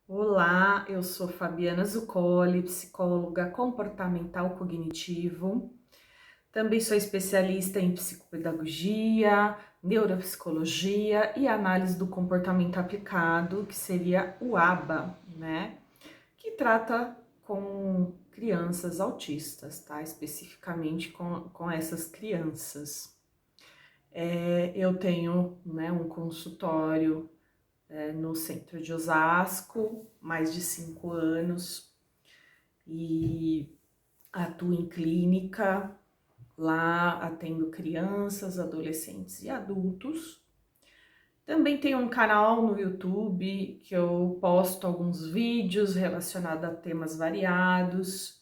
Olá, eu sou Fabiana Zuccoli, psicóloga comportamental cognitivo. Também sou especialista em psicopedagogia, neuropsicologia e análise do comportamento aplicado, que seria o ABA, né? Que trata com crianças autistas, tá? Especificamente com essas crianças. Eu tenho, né, um consultório no centro de Osasco, mais de 5 anos, e atuo em clínica, lá atendo crianças, adolescentes e adultos. Também tenho um canal no YouTube que eu posto alguns vídeos relacionados a temas variados,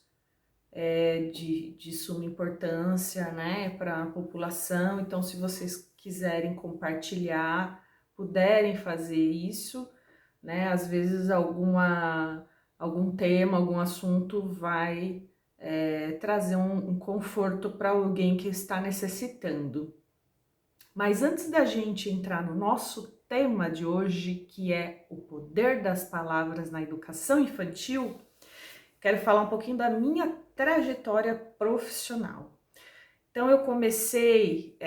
de suma importância, né, para a população. Então, se vocês quiserem compartilhar, puderem fazer isso, né? Às vezes algum tema, algum assunto vai trazer um conforto para alguém que está necessitando. Mas antes da gente entrar no nosso tema de hoje, que é o poder das palavras na educação infantil, quero falar um pouquinho da minha trajetória profissional. Então, eu comecei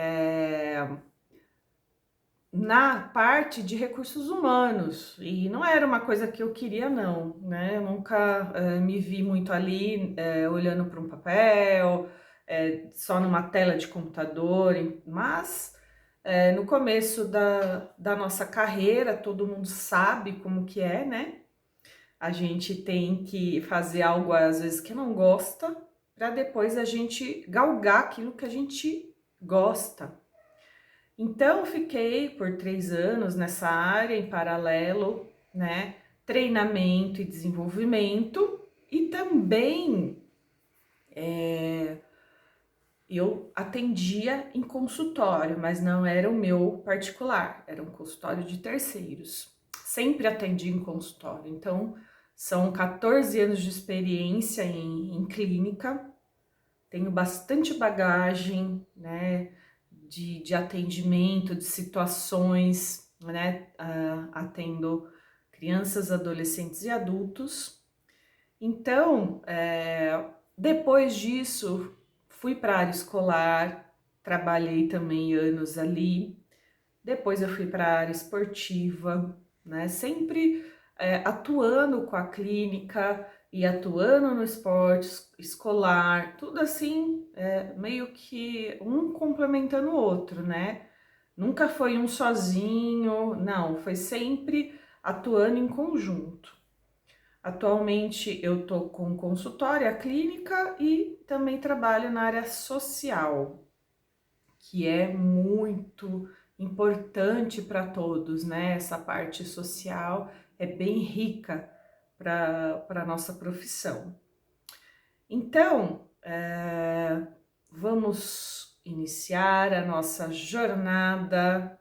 na parte de recursos humanos, e não era uma coisa que eu queria não, né? Eu nunca me vi muito ali olhando para um papel, só numa tela de computador, mas no começo da nossa carreira, todo mundo sabe como que é, né? A gente tem que fazer algo às vezes que não gosta, para depois a gente galgar aquilo que a gente gosta. Então, fiquei por 3 anos nessa área, em paralelo, né? Treinamento e desenvolvimento, e também eu atendia em consultório, mas não era o meu particular, era um consultório de terceiros. Sempre atendi em consultório, então são 14 anos de experiência em clínica, tenho bastante bagagem, né? De atendimento, de situações, né? Atendo crianças, adolescentes e adultos. Então, depois disso, fui para a área escolar, trabalhei também anos ali. Depois eu fui para a área esportiva, né? Sempre atuando com a clínica e atuando no esporte escolar, tudo assim, meio que um complementando o outro, né? Nunca foi um sozinho, não, foi sempre atuando em conjunto. Atualmente eu tô com consultório, a clínica, e também trabalho na área social, que é muito importante para todos, né? Essa parte social é bem rica para a nossa profissão. Então, vamos iniciar a nossa jornada,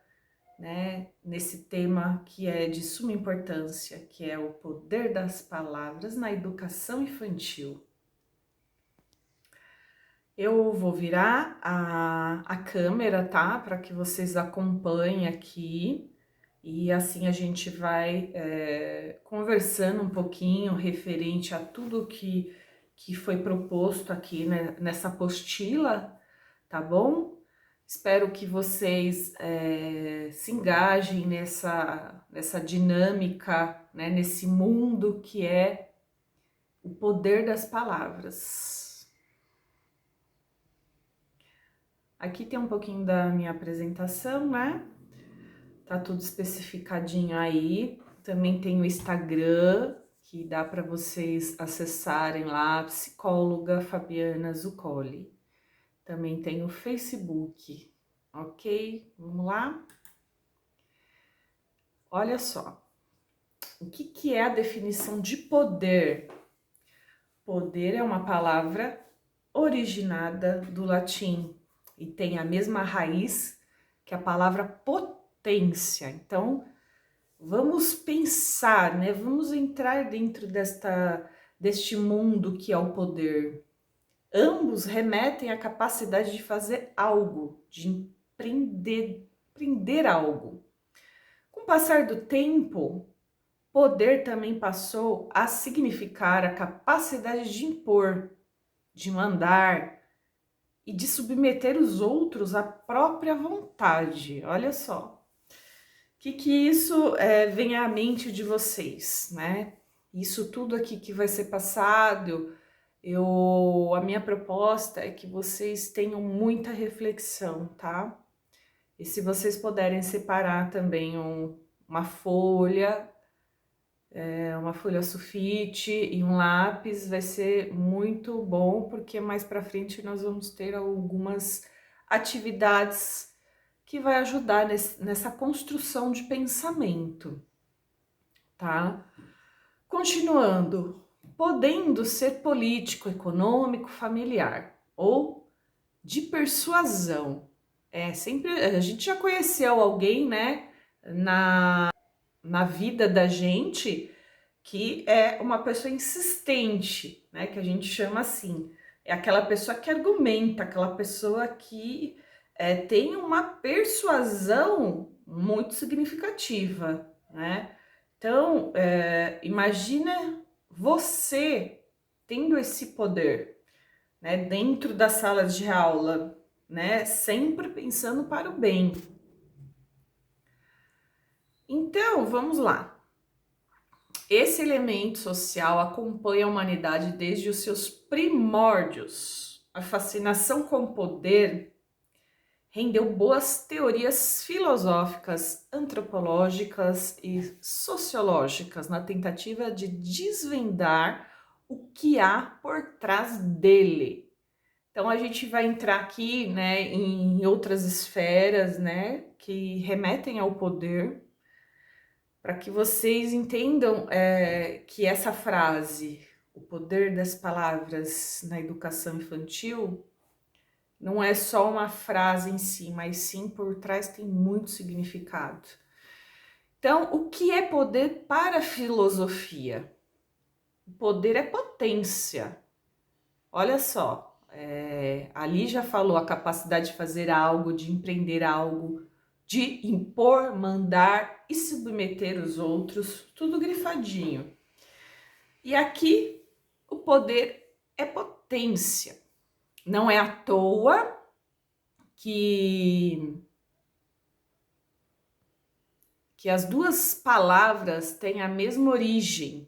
né, nesse tema que é de suma importância, que é o poder das palavras na educação infantil. Eu vou virar a câmera, tá? Para que vocês acompanhem aqui, e assim a gente vai conversando um pouquinho referente a tudo que foi proposto aqui, né, nessa apostila, tá bom? Espero que vocês se engajem nessa dinâmica, né, nesse mundo que é o poder das palavras. Aqui tem um pouquinho da minha apresentação, né? Tá tudo especificadinho aí. Também tem o Instagram, que dá para vocês acessarem lá, psicóloga Fabiana Zuccoli. Também tem o Facebook, ok? Vamos lá? Olha só, o que é a definição de poder? Poder é uma palavra originada do latim e tem a mesma raiz que a palavra potência. Então, vamos pensar, né? Vamos entrar dentro deste mundo que é o poder. Ambos remetem à capacidade de fazer algo, de empreender algo. Com o passar do tempo, Poder também passou a significar a capacidade de impor, de mandar e de submeter os outros à própria vontade. Olha só. Que isso vem à mente de vocês, né? Isso tudo aqui que vai ser passado, a minha proposta é que vocês tenham muita reflexão, tá? E se vocês puderem separar também uma folha, uma folha sulfite e um lápis, vai ser muito bom, porque mais para frente nós vamos ter algumas atividades que vai ajudar nessa construção de pensamento, tá? Continuando, podendo ser político, econômico, familiar ou de persuasão. Sempre a gente já conheceu alguém, né, na vida da gente que é uma pessoa insistente, né, que a gente chama assim. É aquela pessoa que argumenta, aquela pessoa que tem uma persuasão muito significativa, né? Então, imagina você tendo esse poder, né, dentro das salas de aula, né, sempre pensando para o bem. Então, vamos lá. Esse elemento social acompanha a humanidade desde os seus primórdios. A fascinação com o poder rendeu boas teorias filosóficas, antropológicas e sociológicas na tentativa de desvendar o que há por trás dele. Então a gente vai entrar aqui, né, em outras esferas, né, que remetem ao poder, para que vocês entendam que essa frase, o poder das palavras na educação infantil, não é só uma frase em si, mas sim por trás tem muito significado. Então, o que é poder para a filosofia? O poder é potência. Olha só, ali já falou a capacidade de fazer algo, de empreender algo, de impor, mandar e submeter os outros, tudo grifadinho. E aqui o poder é potência. Não é à toa que as duas palavras têm a mesma origem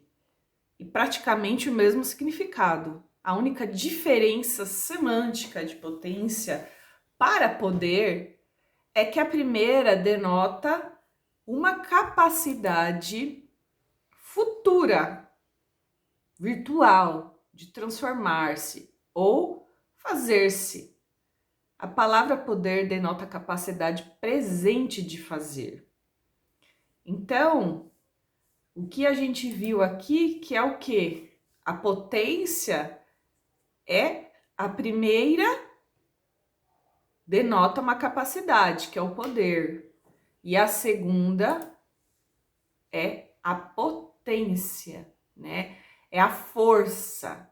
e praticamente o mesmo significado. A única diferença semântica de potência para poder é que a primeira denota uma capacidade futura, virtual, de transformar-se ou fazer-se. A palavra poder denota a capacidade presente de fazer. Então, o que a gente viu aqui, que é o quê? A potência é a primeira, denota uma capacidade, que é o poder. E a segunda é a potência, né? É a força,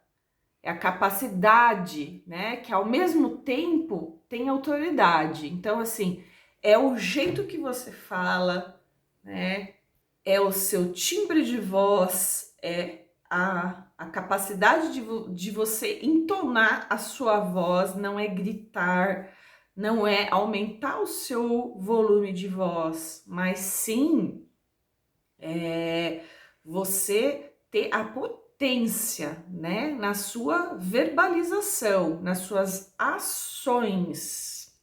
é a capacidade, né? Que ao mesmo tempo tem autoridade. Então, assim, é o jeito que você fala, né? É o seu timbre de voz, é a capacidade de você entonar a sua voz, não é gritar, não é aumentar o seu volume de voz, mas sim você ter a potência, né, na sua verbalização, nas suas ações.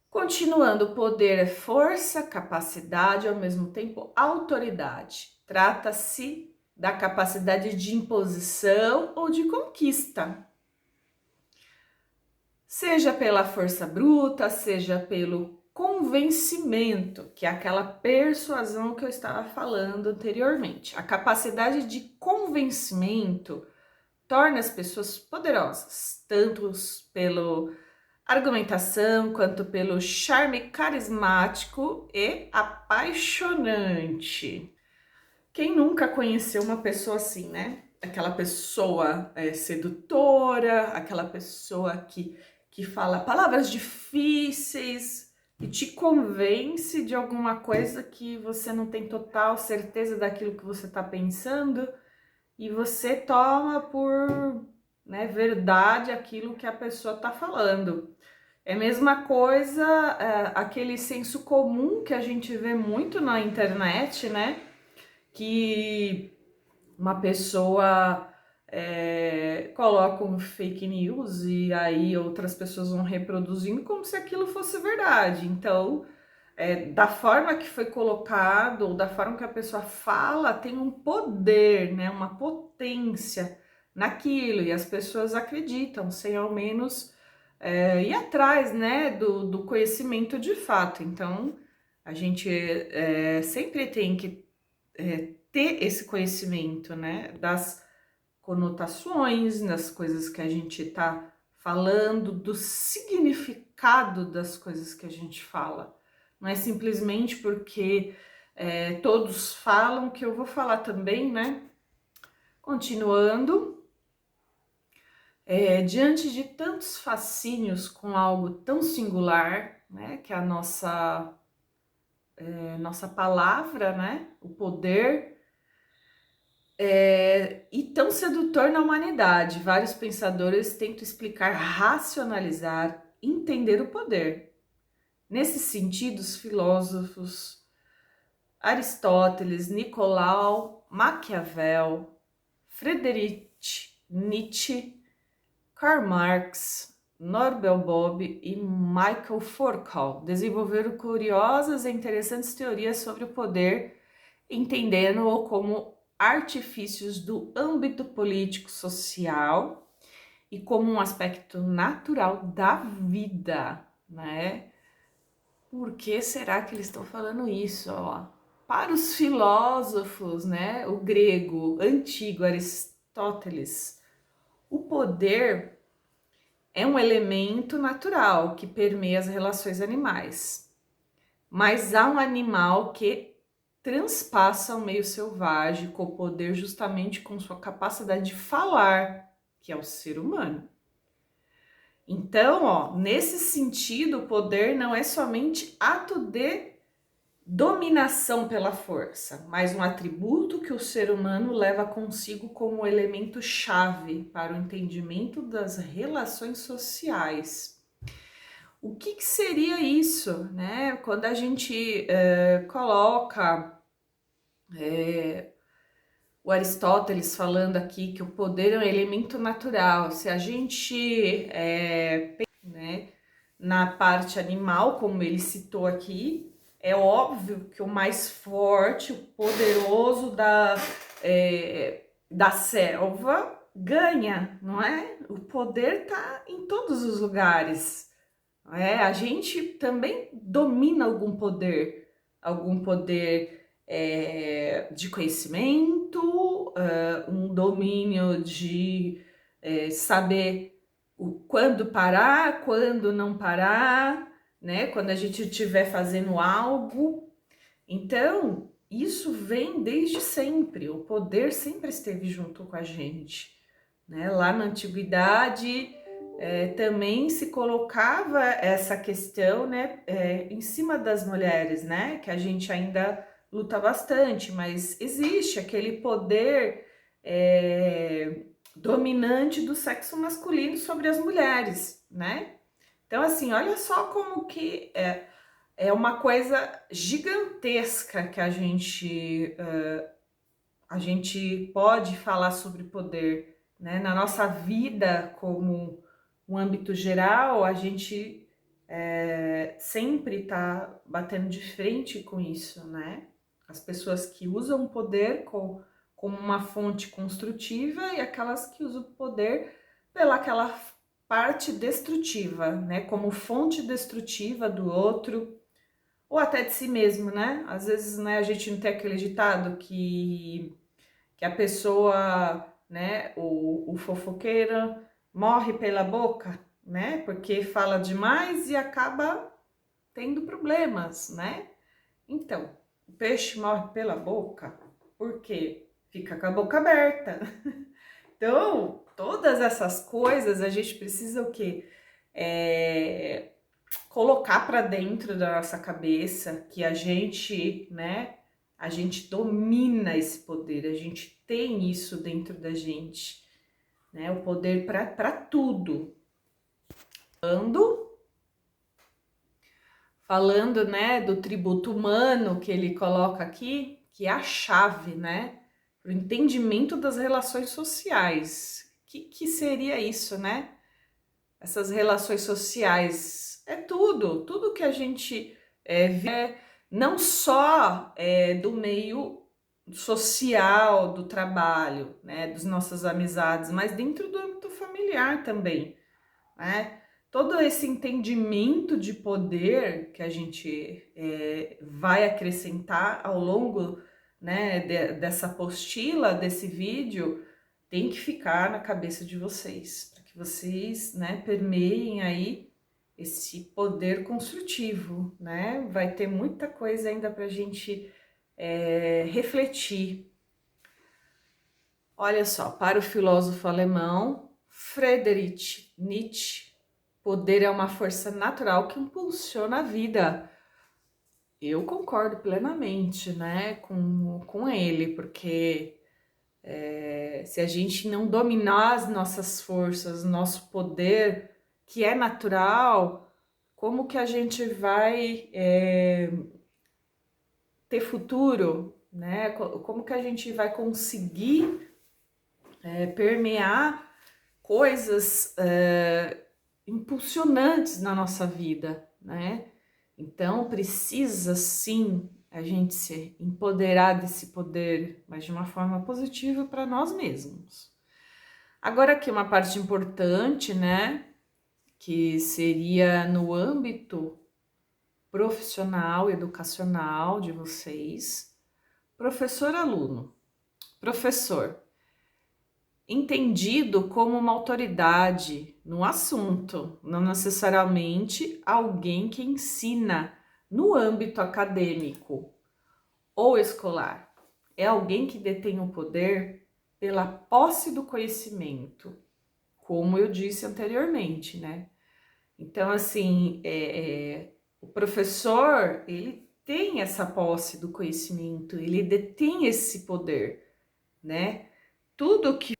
Continuando, poder é força, capacidade, ao mesmo tempo autoridade. Trata-se da capacidade de imposição ou de conquista. Seja pela força bruta, seja pelo convencimento, que é aquela persuasão que eu estava falando anteriormente. A capacidade de convencimento torna as pessoas poderosas, tanto pelo argumentação quanto pelo charme carismático e apaixonante. Quem nunca conheceu uma pessoa assim, né? Aquela pessoa sedutora, aquela pessoa que fala palavras difíceis que te convence de alguma coisa que você não tem total certeza daquilo que você está pensando e você toma por, né, verdade aquilo que a pessoa está falando. É a mesma coisa, aquele senso comum que a gente vê muito na internet, né? Que uma pessoa coloca um fake news e aí outras pessoas vão reproduzindo como se aquilo fosse verdade. Então, da forma que foi colocado, ou da forma que a pessoa fala, tem um poder, né? Uma potência naquilo, e as pessoas acreditam, sem ao menos ir atrás, né, do conhecimento de fato. Então, a gente sempre tem que ter esse conhecimento, né, das conotações, das coisas que a gente está falando, do significado das coisas que a gente fala. Não é simplesmente porque todos falam que eu vou falar também, né? Continuando, diante de tantos fascínios com algo tão singular, né, que é a nossa palavra, né, o poder, e tão sedutor na humanidade, vários pensadores tentam explicar, racionalizar, entender o poder. Nesse sentido, os filósofos Aristóteles, Nicolau Maquiavel, Friedrich Nietzsche, Karl Marx, Norbert Bob e Michael Foucault desenvolveram curiosas e interessantes teorias sobre o poder, entendendo-o como artifícios do âmbito político-social e como um aspecto natural da vida, né? Por que será que eles estão falando isso, ó? Para os filósofos, né, o grego antigo Aristóteles, o poder é um elemento natural que permeia as relações animais. Mas há um animal que transpassa o meio selvagem com o poder justamente com sua capacidade de falar, que é o ser humano. Então, ó, nesse sentido, o poder não é somente ato de dominação pela força, mas um atributo que o ser humano leva consigo como elemento chave para o entendimento das relações sociais. O que seria isso, né? Quando a gente coloca o Aristóteles falando aqui que o poder é um elemento natural, se a gente né, na parte animal, como ele citou aqui, é óbvio que o mais forte, o poderoso da selva ganha, não é? O poder está em todos os lugares. A gente também domina algum poder de conhecimento, um domínio de saber quando parar, quando não parar, né? Quando a gente estiver fazendo algo. Então, isso vem desde sempre. O poder sempre esteve junto com a gente, né? Lá na antiguidade também se colocava essa questão, né, em cima das mulheres, né? Que a gente ainda luta bastante, mas existe aquele poder dominante do sexo masculino sobre as mulheres, né? Então, assim, olha só como que é uma coisa gigantesca que a gente pode falar sobre poder, né? Na nossa vida, como um âmbito geral, a gente sempre está batendo de frente com isso, né? As pessoas que usam o poder como uma fonte construtiva e aquelas que usam o poder pelaquela parte destrutiva, né? Como fonte destrutiva do outro ou até de si mesmo, né? Às vezes, né, a gente não tem aquele ditado que a pessoa, né, o fofoqueiro morre pela boca, né? Porque fala demais e acaba tendo problemas, né? Então, o peixe morre pela boca porque fica com a boca aberta. Então, todas essas coisas a gente precisa o quê? colocar para dentro da nossa cabeça que a gente, né, a gente domina esse poder, a gente tem isso dentro da gente, né, o poder para tudo. Falando, né, do tributo humano que ele coloca aqui, que é a chave, né, para o entendimento das relações sociais. Que seria isso, né? Essas relações sociais é tudo que a gente vê, não só do meio social, do trabalho, né, das nossas amizades, mas dentro do âmbito familiar também, né? Todo esse entendimento de poder que a gente vai acrescentar ao longo, né, dessa apostila, desse vídeo, tem que ficar na cabeça de vocês, para que vocês, né, permeiem aí esse poder construtivo, né? Vai ter muita coisa ainda para a gente refletir. Olha só, para o filósofo alemão Friedrich Nietzsche, poder é uma força natural que impulsiona a vida. Eu concordo plenamente, né, com ele, porque se a gente não dominar as nossas forças, nosso poder, que é natural, como que a gente vai ter futuro, né? Como que a gente vai conseguir permear coisas impulsionantes na nossa vida, né? Então precisa sim a gente se empoderar desse poder, mas de uma forma positiva para nós mesmos. Agora aqui uma parte importante, né? Que seria no âmbito profissional, educacional de vocês, professor-aluno. Professor, entendido como uma autoridade no assunto, não necessariamente alguém que ensina no âmbito acadêmico ou escolar. É alguém que detém o poder pela posse do conhecimento, como eu disse anteriormente, né? Então, assim, o professor, ele tem essa posse do conhecimento, ele detém esse poder, né? Tudo que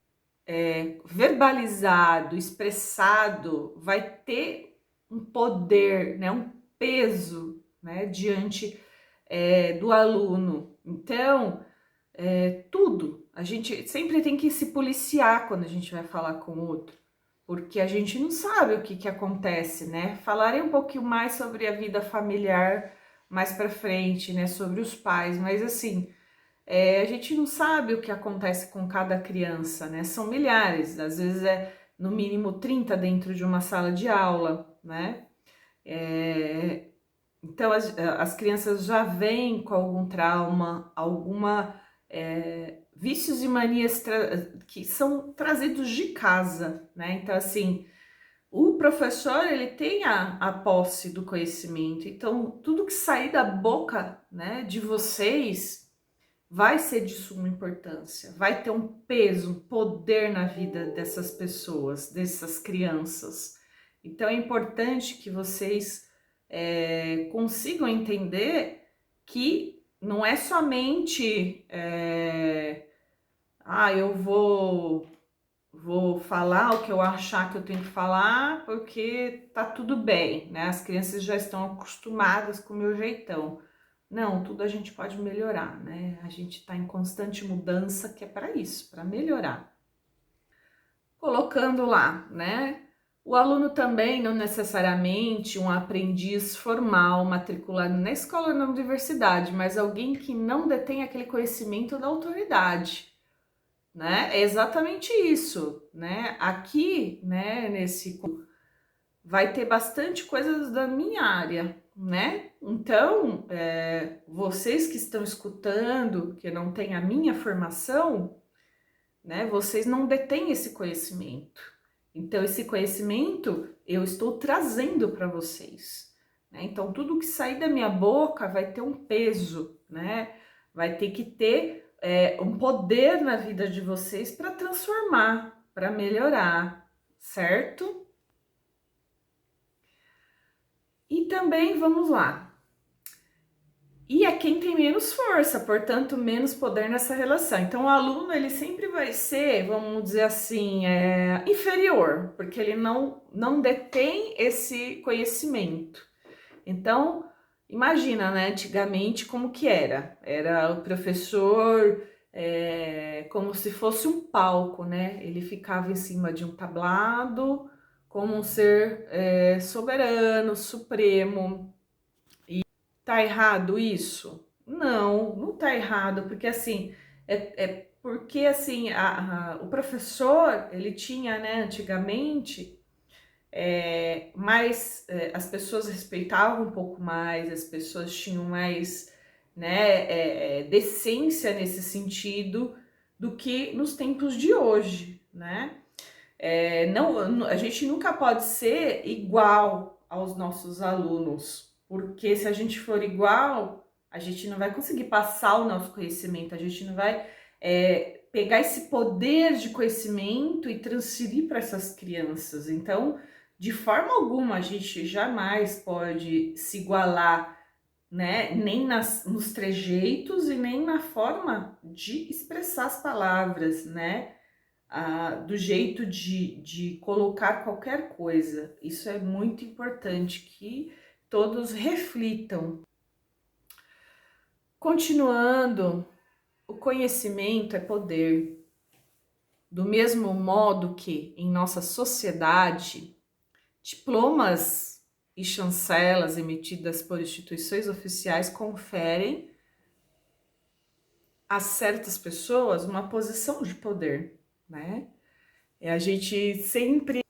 verbalizado, expressado, vai ter um poder, né, um peso, né, diante do aluno. Então, tudo, a gente sempre tem que se policiar quando a gente vai falar com o outro, porque a gente não sabe o que acontece, né? Falarei um pouquinho mais sobre a vida familiar mais para frente, né, sobre os pais, mas assim, a gente não sabe o que acontece com cada criança, né? São milhares, às vezes no mínimo 30 dentro de uma sala de aula, né? Então as crianças já vêm com algum trauma, alguma vícios e manias que são trazidos de casa, né? Então assim, o professor ele tem a posse do conhecimento, então tudo que sair da boca, né, de vocês vai ser de suma importância, vai ter um peso, um poder na vida dessas pessoas, dessas crianças. Então é importante que vocês consigam entender que não é somente eu vou falar o que eu achar que eu tenho que falar porque tá tudo bem, né? As crianças já estão acostumadas com o meu jeitão. Não, tudo a gente pode melhorar, né? A gente está em constante mudança, que é para isso, para melhorar. Colocando lá, né? O aluno também não necessariamente um aprendiz formal matriculado na escola ou na universidade, mas alguém que não detém aquele conhecimento da autoridade, né? É exatamente isso, né? Aqui, né, nesse vai ter bastante coisas da minha área, né? Então, vocês que estão escutando, que não têm a minha formação, né? Vocês não detêm esse conhecimento. Então, esse conhecimento eu estou trazendo para vocês, né? Então, tudo que sair da minha boca vai ter um peso, né? Vai ter que ter um poder na vida de vocês para transformar, para melhorar, certo? E também, vamos lá, e é quem tem menos força, portanto, menos poder nessa relação. Então, o aluno, ele sempre vai ser, vamos dizer assim, inferior, porque ele não detém esse conhecimento. Então, imagina, né, antigamente como que era. Era o professor como se fosse um palco, né? Ele ficava em cima de um tablado, como um ser soberano, supremo. Tá errado isso? Não, não tá errado, porque assim, porque assim, o professor, ele tinha, né, antigamente, mas as pessoas respeitavam um pouco mais, as pessoas tinham mais, né, decência nesse sentido do que nos tempos de hoje, né? Não, a gente nunca pode ser igual aos nossos alunos, porque se a gente for igual, a gente não vai conseguir passar o nosso conhecimento, a gente não vai pegar esse poder de conhecimento e transferir para essas crianças. Então, de forma alguma, a gente jamais pode se igualar, né? Nem nos trejeitos e nem na forma de expressar as palavras, né? Do jeito de colocar qualquer coisa. Isso é muito importante que todos reflitam. Continuando, o conhecimento é poder. Do mesmo modo que em nossa sociedade, diplomas e chancelas emitidas por instituições oficiais conferem a certas pessoas uma posição de poder, né? A gente sempre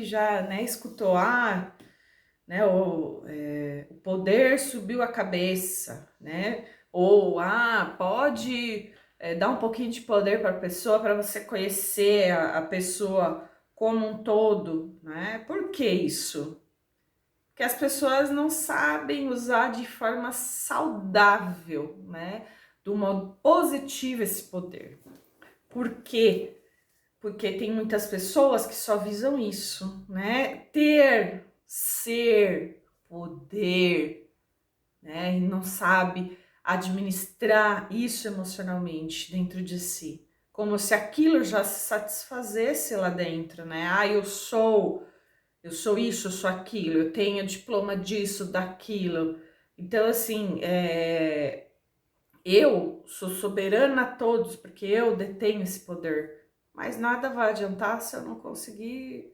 já, né, escutou, né, o poder subiu a cabeça, né? Ou, pode dar um pouquinho de poder para a pessoa para você conhecer a pessoa como um todo, né? Por que isso? Porque as pessoas não sabem usar de forma saudável, né? Do modo positivo esse poder. Por quê? Porque tem muitas pessoas que só visam isso, né? Ter, ser, poder, né? E não sabe administrar isso emocionalmente dentro de si, como se aquilo já se satisfazesse lá dentro, né? Eu sou isso, eu sou aquilo, eu tenho diploma disso, daquilo. Então, assim, eu sou soberana a todos, porque eu detenho esse poder. Mas nada vai adiantar se eu não conseguir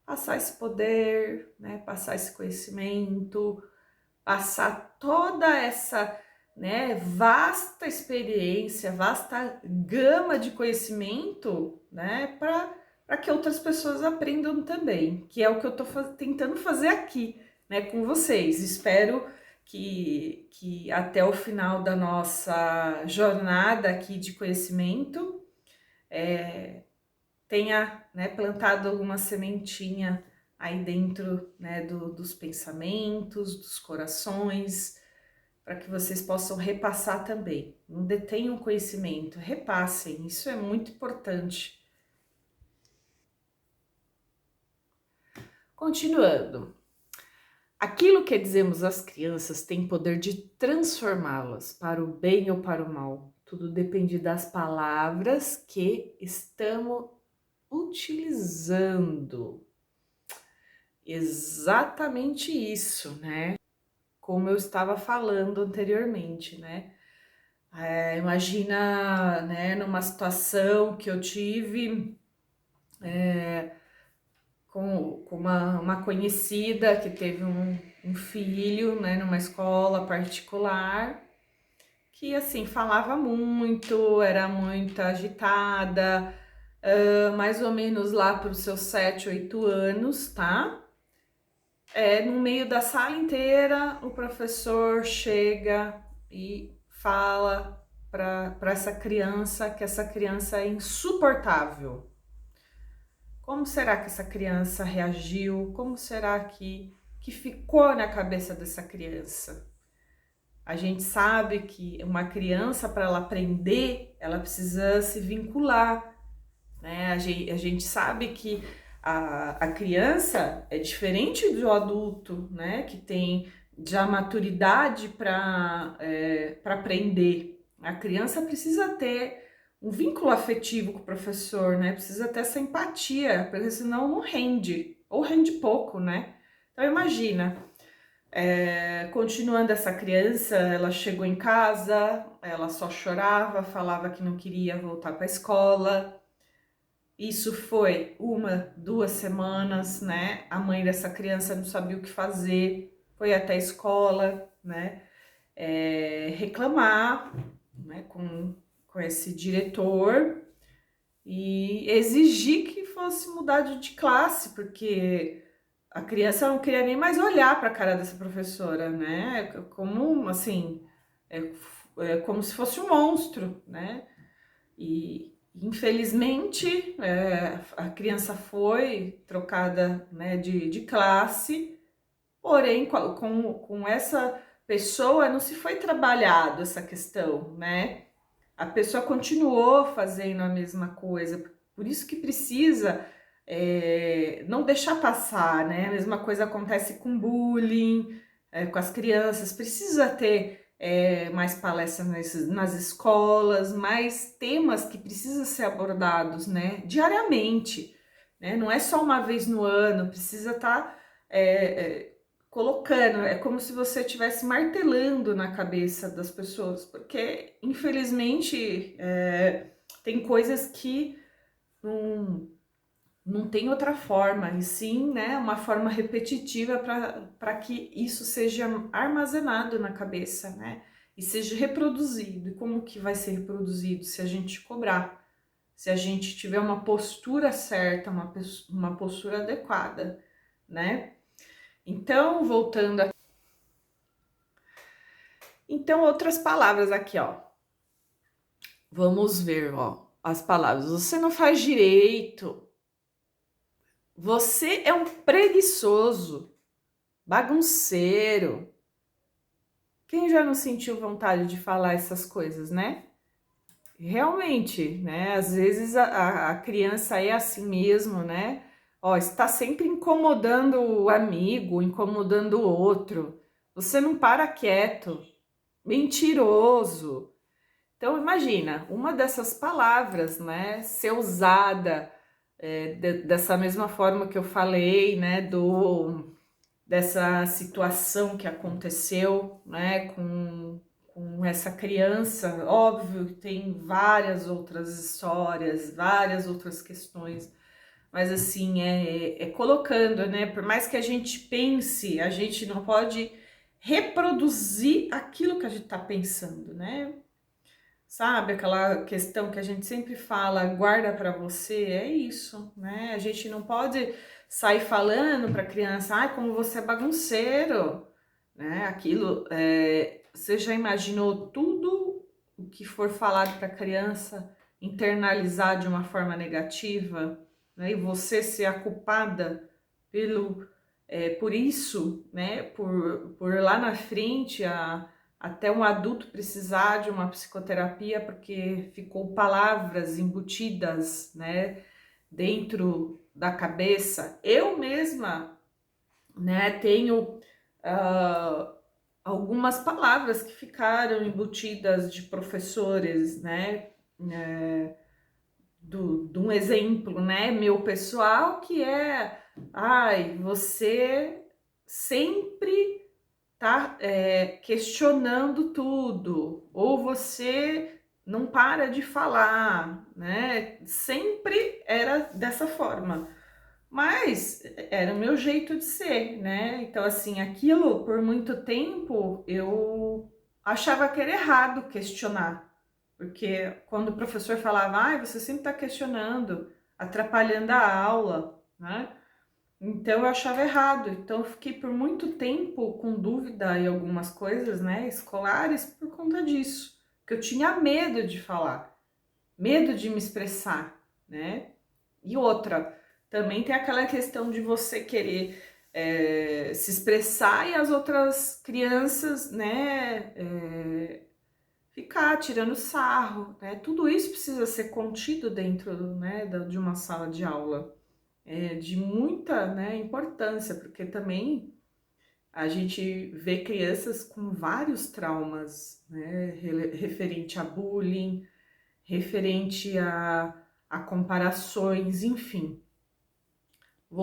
passar esse poder, né? Passar esse conhecimento, passar toda essa, né, vasta experiência, vasta gama de conhecimento, né, para que outras pessoas aprendam também, que é o que eu estou tentando fazer aqui, né, com vocês. Espero que até o final da nossa jornada aqui de conhecimento tenha, né, plantado alguma sementinha aí dentro, né, dos pensamentos, dos corações, para que vocês possam repassar também. Não detenham conhecimento, repassem, isso é muito importante. Continuando, aquilo que dizemos às crianças tem poder de transformá-las para o bem ou para o mal. Tudo depende das palavras que estamos utilizando. Exatamente isso, né? Como eu estava falando anteriormente, né? Imagina, né, numa situação que eu tive com uma conhecida que teve um filho, né, numa escola particular, que assim falava muito, era muito agitada, mais ou menos lá para os seus 7, 8 anos, tá? No meio da sala inteira, o professor chega e fala para essa criança que essa criança é insuportável. Como será que essa criança reagiu? Como será que ficou na cabeça dessa criança? A gente sabe que uma criança, para ela aprender, ela precisa se vincular, né? A gente sabe que a criança é diferente do adulto, né? Que tem já maturidade para aprender. A criança precisa ter um vínculo afetivo com o professor, né? Precisa ter essa empatia, porque senão não rende, ou rende pouco, né? Então imagina, continuando essa criança, ela chegou em casa, ela só chorava, falava que não queria voltar para a escola. Isso foi 1, 2 semanas, né? A mãe dessa criança não sabia o que fazer, foi até a escola, né? Reclamar, né? Com esse diretor e exigir que fosse mudar de classe, porque a criança não queria nem mais olhar para a cara dessa professora, né? Como assim, como se fosse um monstro, né? E infelizmente a criança foi trocada, né, de classe, porém com essa pessoa não se foi trabalhado essa questão, né? A pessoa continuou fazendo a mesma coisa, por isso que precisa não deixar passar, né? A mesma coisa acontece com bullying, com as crianças, precisa ter mais palestras nas escolas, mais temas que precisam ser abordados, né? Diariamente, né? Não é só uma vez no ano, precisa estar colocando, é como se você estivesse martelando na cabeça das pessoas, porque infelizmente tem coisas que não tem outra forma, e sim, né, uma forma repetitiva para que isso seja armazenado na cabeça, né, e seja reproduzido. E como que vai ser reproduzido? Se a gente cobrar, se a gente tiver uma postura certa, uma postura adequada, né? Então, voltando aqui. Então, outras palavras aqui, ó. Vamos ver, ó, as palavras. Você não faz direito. Você é um preguiçoso, bagunceiro. Quem já não sentiu vontade de falar essas coisas, né? Realmente, né? Às vezes a criança é assim mesmo, né? Ó, está sempre incomodando o amigo, incomodando o outro. Você não para quieto. Mentiroso. Então, imagina, uma dessas palavras, né, ser usada dessa mesma forma que eu falei, né, dessa situação que aconteceu, né, com essa criança. Óbvio que tem várias outras histórias, várias outras questões, mas assim, colocando, né, por mais que a gente pense, a gente não pode reproduzir aquilo que a gente está pensando, né? Sabe aquela questão que a gente sempre fala, guarda para você, é isso, né? A gente não pode sair falando para a criança, ai, como você é bagunceiro, né? Aquilo, você já imaginou tudo o que for falado para a criança internalizar de uma forma negativa, né? E você ser a culpada por isso, né? Por lá na frente até um adulto precisar de uma psicoterapia porque ficou palavras embutidas, né, dentro da cabeça. Eu mesma, né, tenho algumas palavras que ficaram embutidas de professores, né, de um exemplo, né, meu pessoal, que ai, você sempre tá questionando tudo, ou você não para de falar, né? Sempre era dessa forma, mas era o meu jeito de ser, né? Então, assim, aquilo por muito tempo eu achava que era errado questionar, porque quando o professor falava, ai, você sempre está questionando, atrapalhando a aula, né? Então eu achava errado. Então eu fiquei por muito tempo com dúvida em algumas coisas, né, escolares por conta disso, que eu tinha medo de falar, medo de me expressar, né? E outra, também tem aquela questão de você querer se expressar e as outras crianças, né, ficar tirando sarro, né? Tudo isso precisa ser contido dentro, né, de uma sala de aula. de muita, né, importância, porque também a gente vê crianças com vários traumas, né, referente a bullying, referente a comparações, enfim.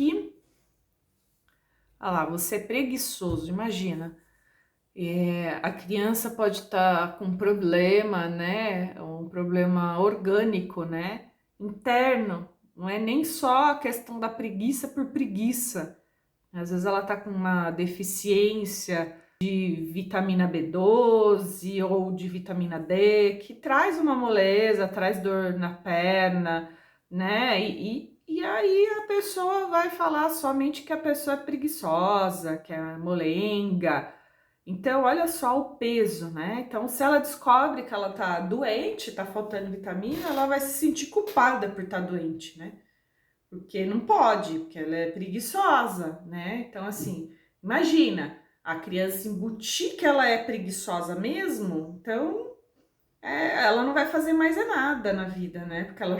E, olha lá, você é preguiçoso, imagina. A criança pode estar com um problema, né? Um problema orgânico, né? Interno. Não é nem só a questão da preguiça por preguiça. Às vezes ela está com uma deficiência de vitamina B12 ou de vitamina D, que traz uma moleza, traz dor na perna, né? E aí a pessoa vai falar somente que a pessoa é preguiçosa, que é molenga. Então, olha só o peso, né? Então, se ela descobre que ela tá doente, tá faltando vitamina, ela vai se sentir culpada por estar doente, né? Porque não pode, porque ela é preguiçosa, né? Então, assim, imagina a criança embutir que ela é preguiçosa mesmo, então ela não vai fazer mais nada na vida, né? Porque ela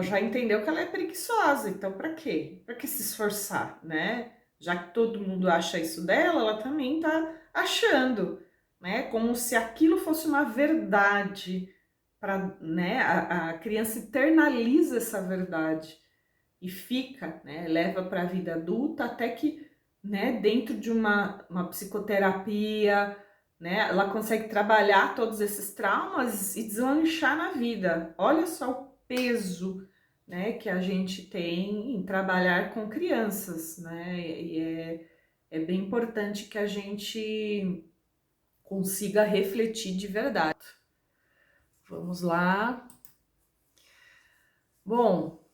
já entendeu que ela é preguiçosa, então para quê? Para que se esforçar, né? Já que todo mundo acha isso dela, ela também tá achando, né? Como se aquilo fosse uma verdade para, né? A criança internaliza essa verdade e fica, né? Leva para a vida adulta até que, né? Dentro de uma psicoterapia, né? Ela consegue trabalhar todos esses traumas e deslanchar na vida. Olha só o peso, né? Que a gente tem em trabalhar com crianças, né? E é bem importante que a gente consiga refletir de verdade. Vamos lá. Bom,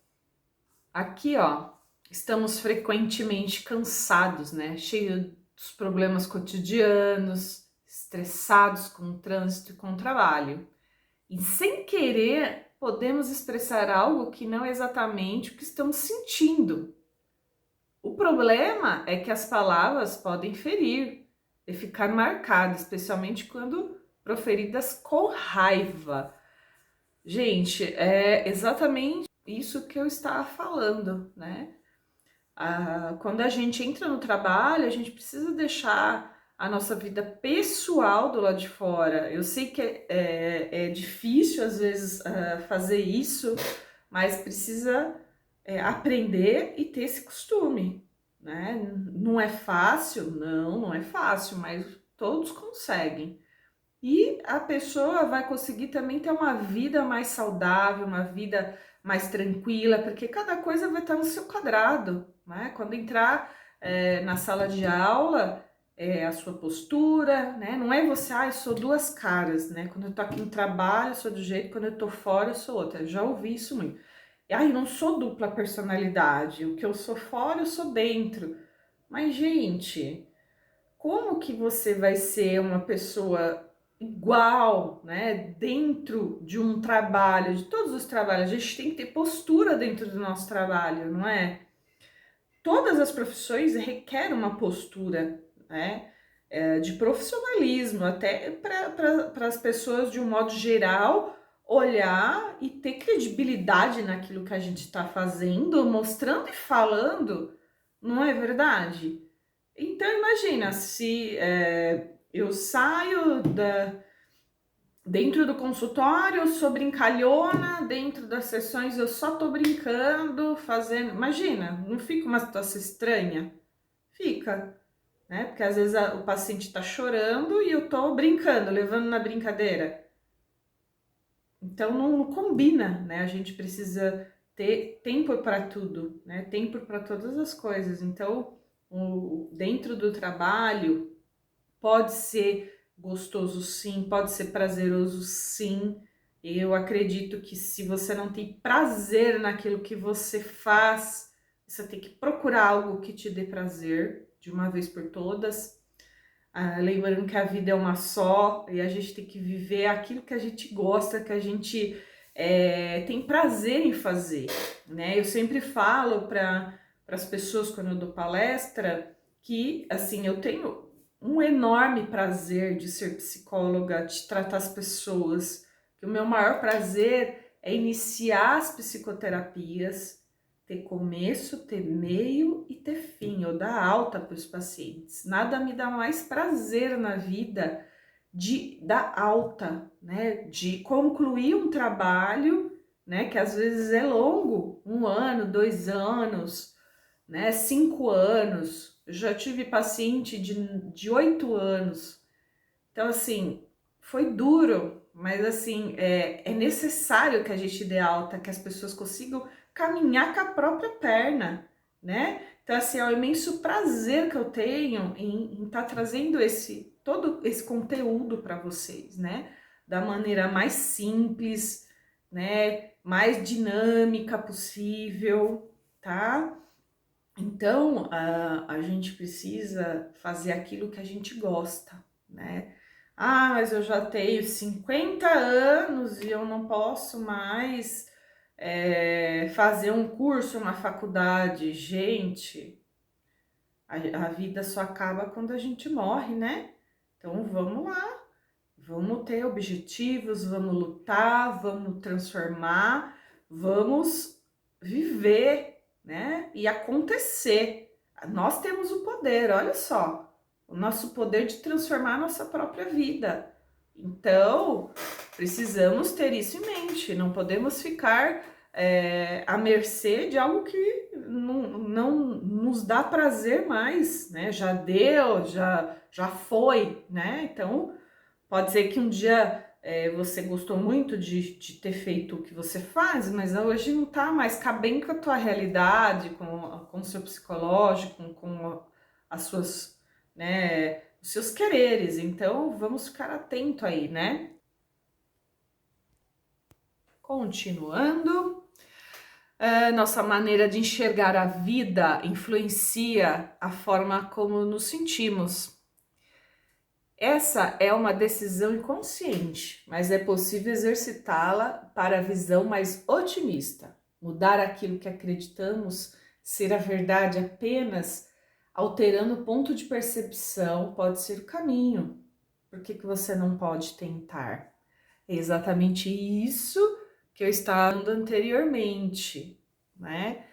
aqui, ó, estamos frequentemente cansados, né? Cheios dos problemas cotidianos, estressados com o trânsito e com o trabalho. E sem querer, podemos expressar algo que não é exatamente o que estamos sentindo. O problema é que as palavras podem ferir e ficar marcadas, especialmente quando proferidas com raiva. Gente, é exatamente isso que eu estava falando, né? Quando a gente entra no trabalho, a gente precisa deixar a nossa vida pessoal do lado de fora. Eu sei que é difícil às vezes fazer isso, mas precisa aprender e ter esse costume, né? Não é fácil? Não, não é fácil, mas todos conseguem. E a pessoa vai conseguir também ter uma vida mais saudável, uma vida mais tranquila, porque cada coisa vai estar no seu quadrado, né? Quando entrar na sala de aula, a sua postura, né? Não é você, eu sou duas caras, né? Quando eu tô aqui no trabalho, eu sou do jeito, quando eu tô fora, eu sou outra. Eu já ouvi isso muito. Eu não sou dupla personalidade, o que eu sou fora, eu sou dentro. Mas, gente, como que você vai ser uma pessoa igual, né, dentro de um trabalho, de todos os trabalhos? A gente tem que ter postura dentro do nosso trabalho, não é? Todas as profissões requerem uma postura, né, de profissionalismo, até para as pessoas, de um modo geral, olhar e ter credibilidade naquilo que a gente está fazendo, mostrando e falando, não é verdade? Então imagina se eu saio dentro do consultório, eu sou brincalhona, dentro das sessões eu só tô brincando, fazendo. Imagina, não fica uma situação estranha? Fica, né? Porque às vezes o paciente tá chorando e eu tô brincando, levando na brincadeira. Então não combina, né? A gente precisa ter tempo para tudo, né? Tempo para todas as coisas. Então, dentro do trabalho, pode ser gostoso sim, pode ser prazeroso sim. Eu acredito que se você não tem prazer naquilo que você faz, você tem que procurar algo que te dê prazer de uma vez por todas. Lembrando que a vida é uma só e a gente tem que viver aquilo que a gente gosta, que a gente tem prazer em fazer, né? Eu sempre falo para as pessoas quando eu dou palestra que, assim, eu tenho um enorme prazer de ser psicóloga, de tratar as pessoas, que o meu maior prazer é iniciar as psicoterapias, ter começo, ter meio e ter fim, ou dar alta para os pacientes. Nada me dá mais prazer na vida de dar alta, né? De concluir um trabalho, né? Que às vezes é longo, 1 ano, 2 anos, né? 5 anos. Eu já tive paciente de 8 anos. Então, assim, foi duro, mas assim, é necessário que a gente dê alta, que as pessoas consigam caminhar com a própria perna, né? Então, assim, é um imenso prazer que eu tenho em estar trazendo todo esse conteúdo para vocês, né? Da maneira mais simples, né? Mais dinâmica possível, tá? Então, a gente precisa fazer aquilo que a gente gosta, né? Ah, mas eu já tenho 50 anos e eu não posso mais fazer um curso, uma faculdade. Gente, a vida só acaba quando a gente morre, né? Então vamos lá, vamos ter objetivos, vamos lutar, vamos transformar, vamos viver, né? E acontecer. Nós temos o poder, olha só, o nosso poder de transformar a nossa própria vida. Então, precisamos ter isso em mente, não podemos ficar à mercê de algo que não nos dá prazer mais, né? Já deu, já foi, né? Então, pode ser que um dia você gostou muito de ter feito o que você faz, mas hoje não tá mais cabendo com a tua realidade, com o seu psicológico, com as suas, né, os seus quereres. Então, vamos ficar atento aí, né? Continuando, nossa maneira de enxergar a vida influencia a forma como nos sentimos. Essa é uma decisão inconsciente, mas é possível exercitá-la para a visão mais otimista. Mudar aquilo que acreditamos ser a verdade apenas alterando o ponto de percepção pode ser o caminho. Por que você não pode tentar? É exatamente isso que eu estava falando anteriormente, né?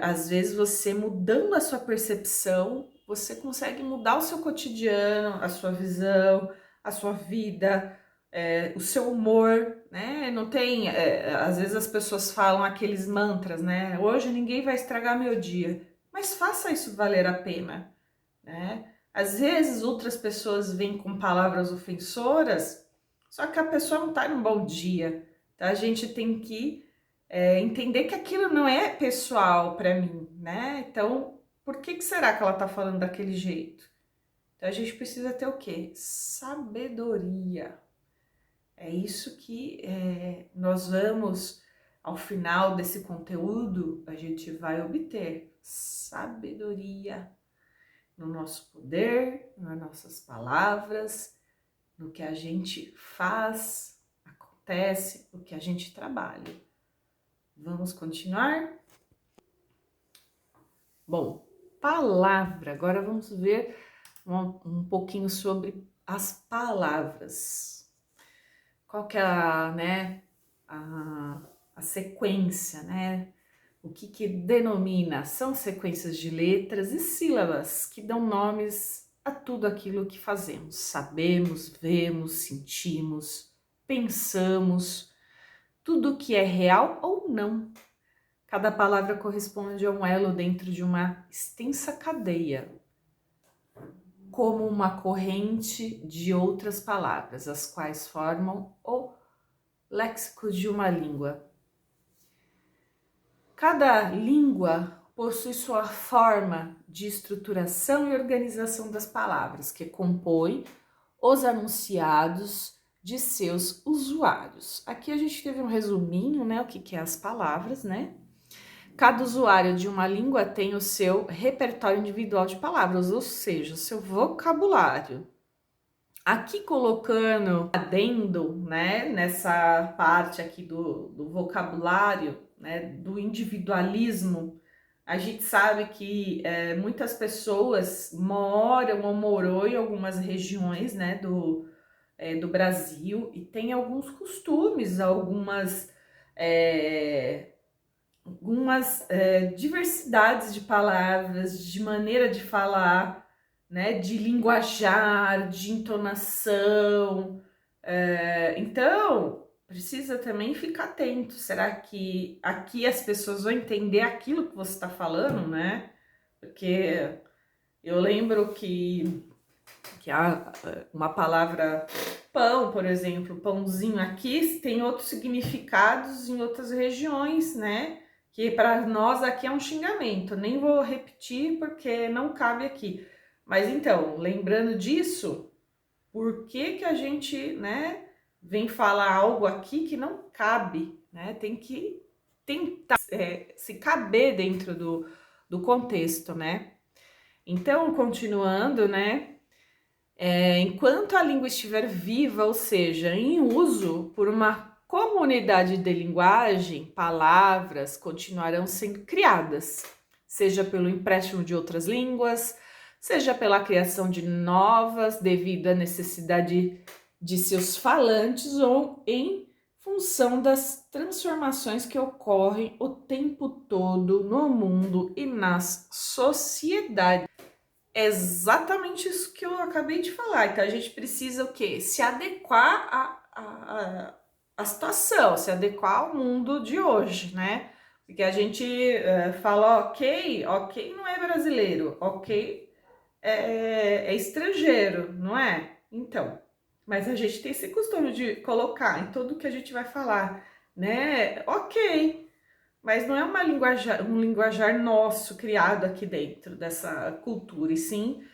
Às vezes você mudando a sua percepção, você consegue mudar o seu cotidiano, a sua visão, a sua vida, o seu humor, né? Não tem, às vezes as pessoas falam aqueles mantras, né? Hoje ninguém vai estragar meu dia, mas faça isso valer a pena, né? Às vezes outras pessoas vêm com palavras ofensoras, só que a pessoa não tá num bom dia, tá? A gente tem que entender que aquilo não é pessoal para mim, né? Então, por que será que ela tá falando daquele jeito? Então, a gente precisa ter o quê? Sabedoria. É isso que nós vamos, ao final desse conteúdo, a gente vai obter sabedoria no nosso poder, nas nossas palavras, no que a gente faz, acontece, no que a gente trabalha. Vamos continuar? Bom, palavra. Agora vamos ver um pouquinho sobre as palavras. Qual que é a sequência, né? O que denomina? São sequências de letras e sílabas que dão nomes a tudo aquilo que fazemos. Sabemos, vemos, sentimos, pensamos, tudo que é real ou não. Cada palavra corresponde a um elo dentro de uma extensa cadeia, como uma corrente de outras palavras, as quais formam o léxico de uma língua. Cada língua possui sua forma de estruturação e organização das palavras, que compõem os anunciados de seus usuários. Aqui a gente teve um resuminho, né, o que é as palavras, né? Cada usuário de uma língua tem o seu repertório individual de palavras, ou seja, o seu vocabulário. Aqui colocando adendo, né, nessa parte aqui do vocabulário, né, do individualismo, a gente sabe que muitas pessoas moram ou morou em algumas regiões, né, do Brasil e tem alguns costumes, algumas diversidades de palavras, de maneira de falar, né, de linguajar, de entonação. Então, precisa também ficar atento. Será que aqui as pessoas vão entender aquilo que você está falando, né? Porque eu lembro que há uma palavra pão, por exemplo, pãozinho aqui tem outros significados em outras regiões, né? Que para nós aqui é um xingamento. Nem vou repetir porque não cabe aqui. Mas então, lembrando disso, por que que a gente, né, vem falar algo aqui que não cabe, né? Tem que tentar se caber dentro do contexto, né? Então, continuando, né? Enquanto a língua estiver viva, ou seja, em uso por uma comunidade de linguagem, palavras continuarão sendo criadas, seja pelo empréstimo de outras línguas, seja pela criação de novas devido à necessidade de seus falantes ou em função das transformações que ocorrem o tempo todo no mundo e nas sociedades. É exatamente isso que eu acabei de falar. Então a gente precisa o quê? Se adequar à situação, se adequar ao mundo de hoje, né? Porque a gente fala ok não é brasileiro, ok é estrangeiro, não é? Então, mas a gente tem esse costume de colocar em tudo que a gente vai falar, né? Ok. Mas não é um linguajar nosso criado aqui dentro dessa cultura, e sim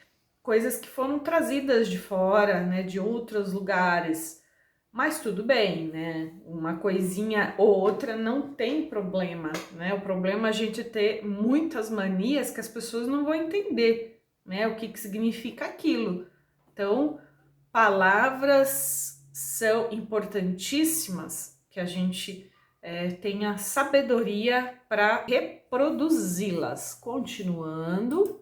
coisas que foram trazidas de fora, né, de outros lugares. Mas tudo bem, né? Uma coisinha ou outra não tem problema, né? O problema é a gente ter muitas manias que as pessoas não vão entender, né? O que significa aquilo. Então, palavras são importantíssimas que a gente tenha sabedoria para reproduzi-las. Continuando,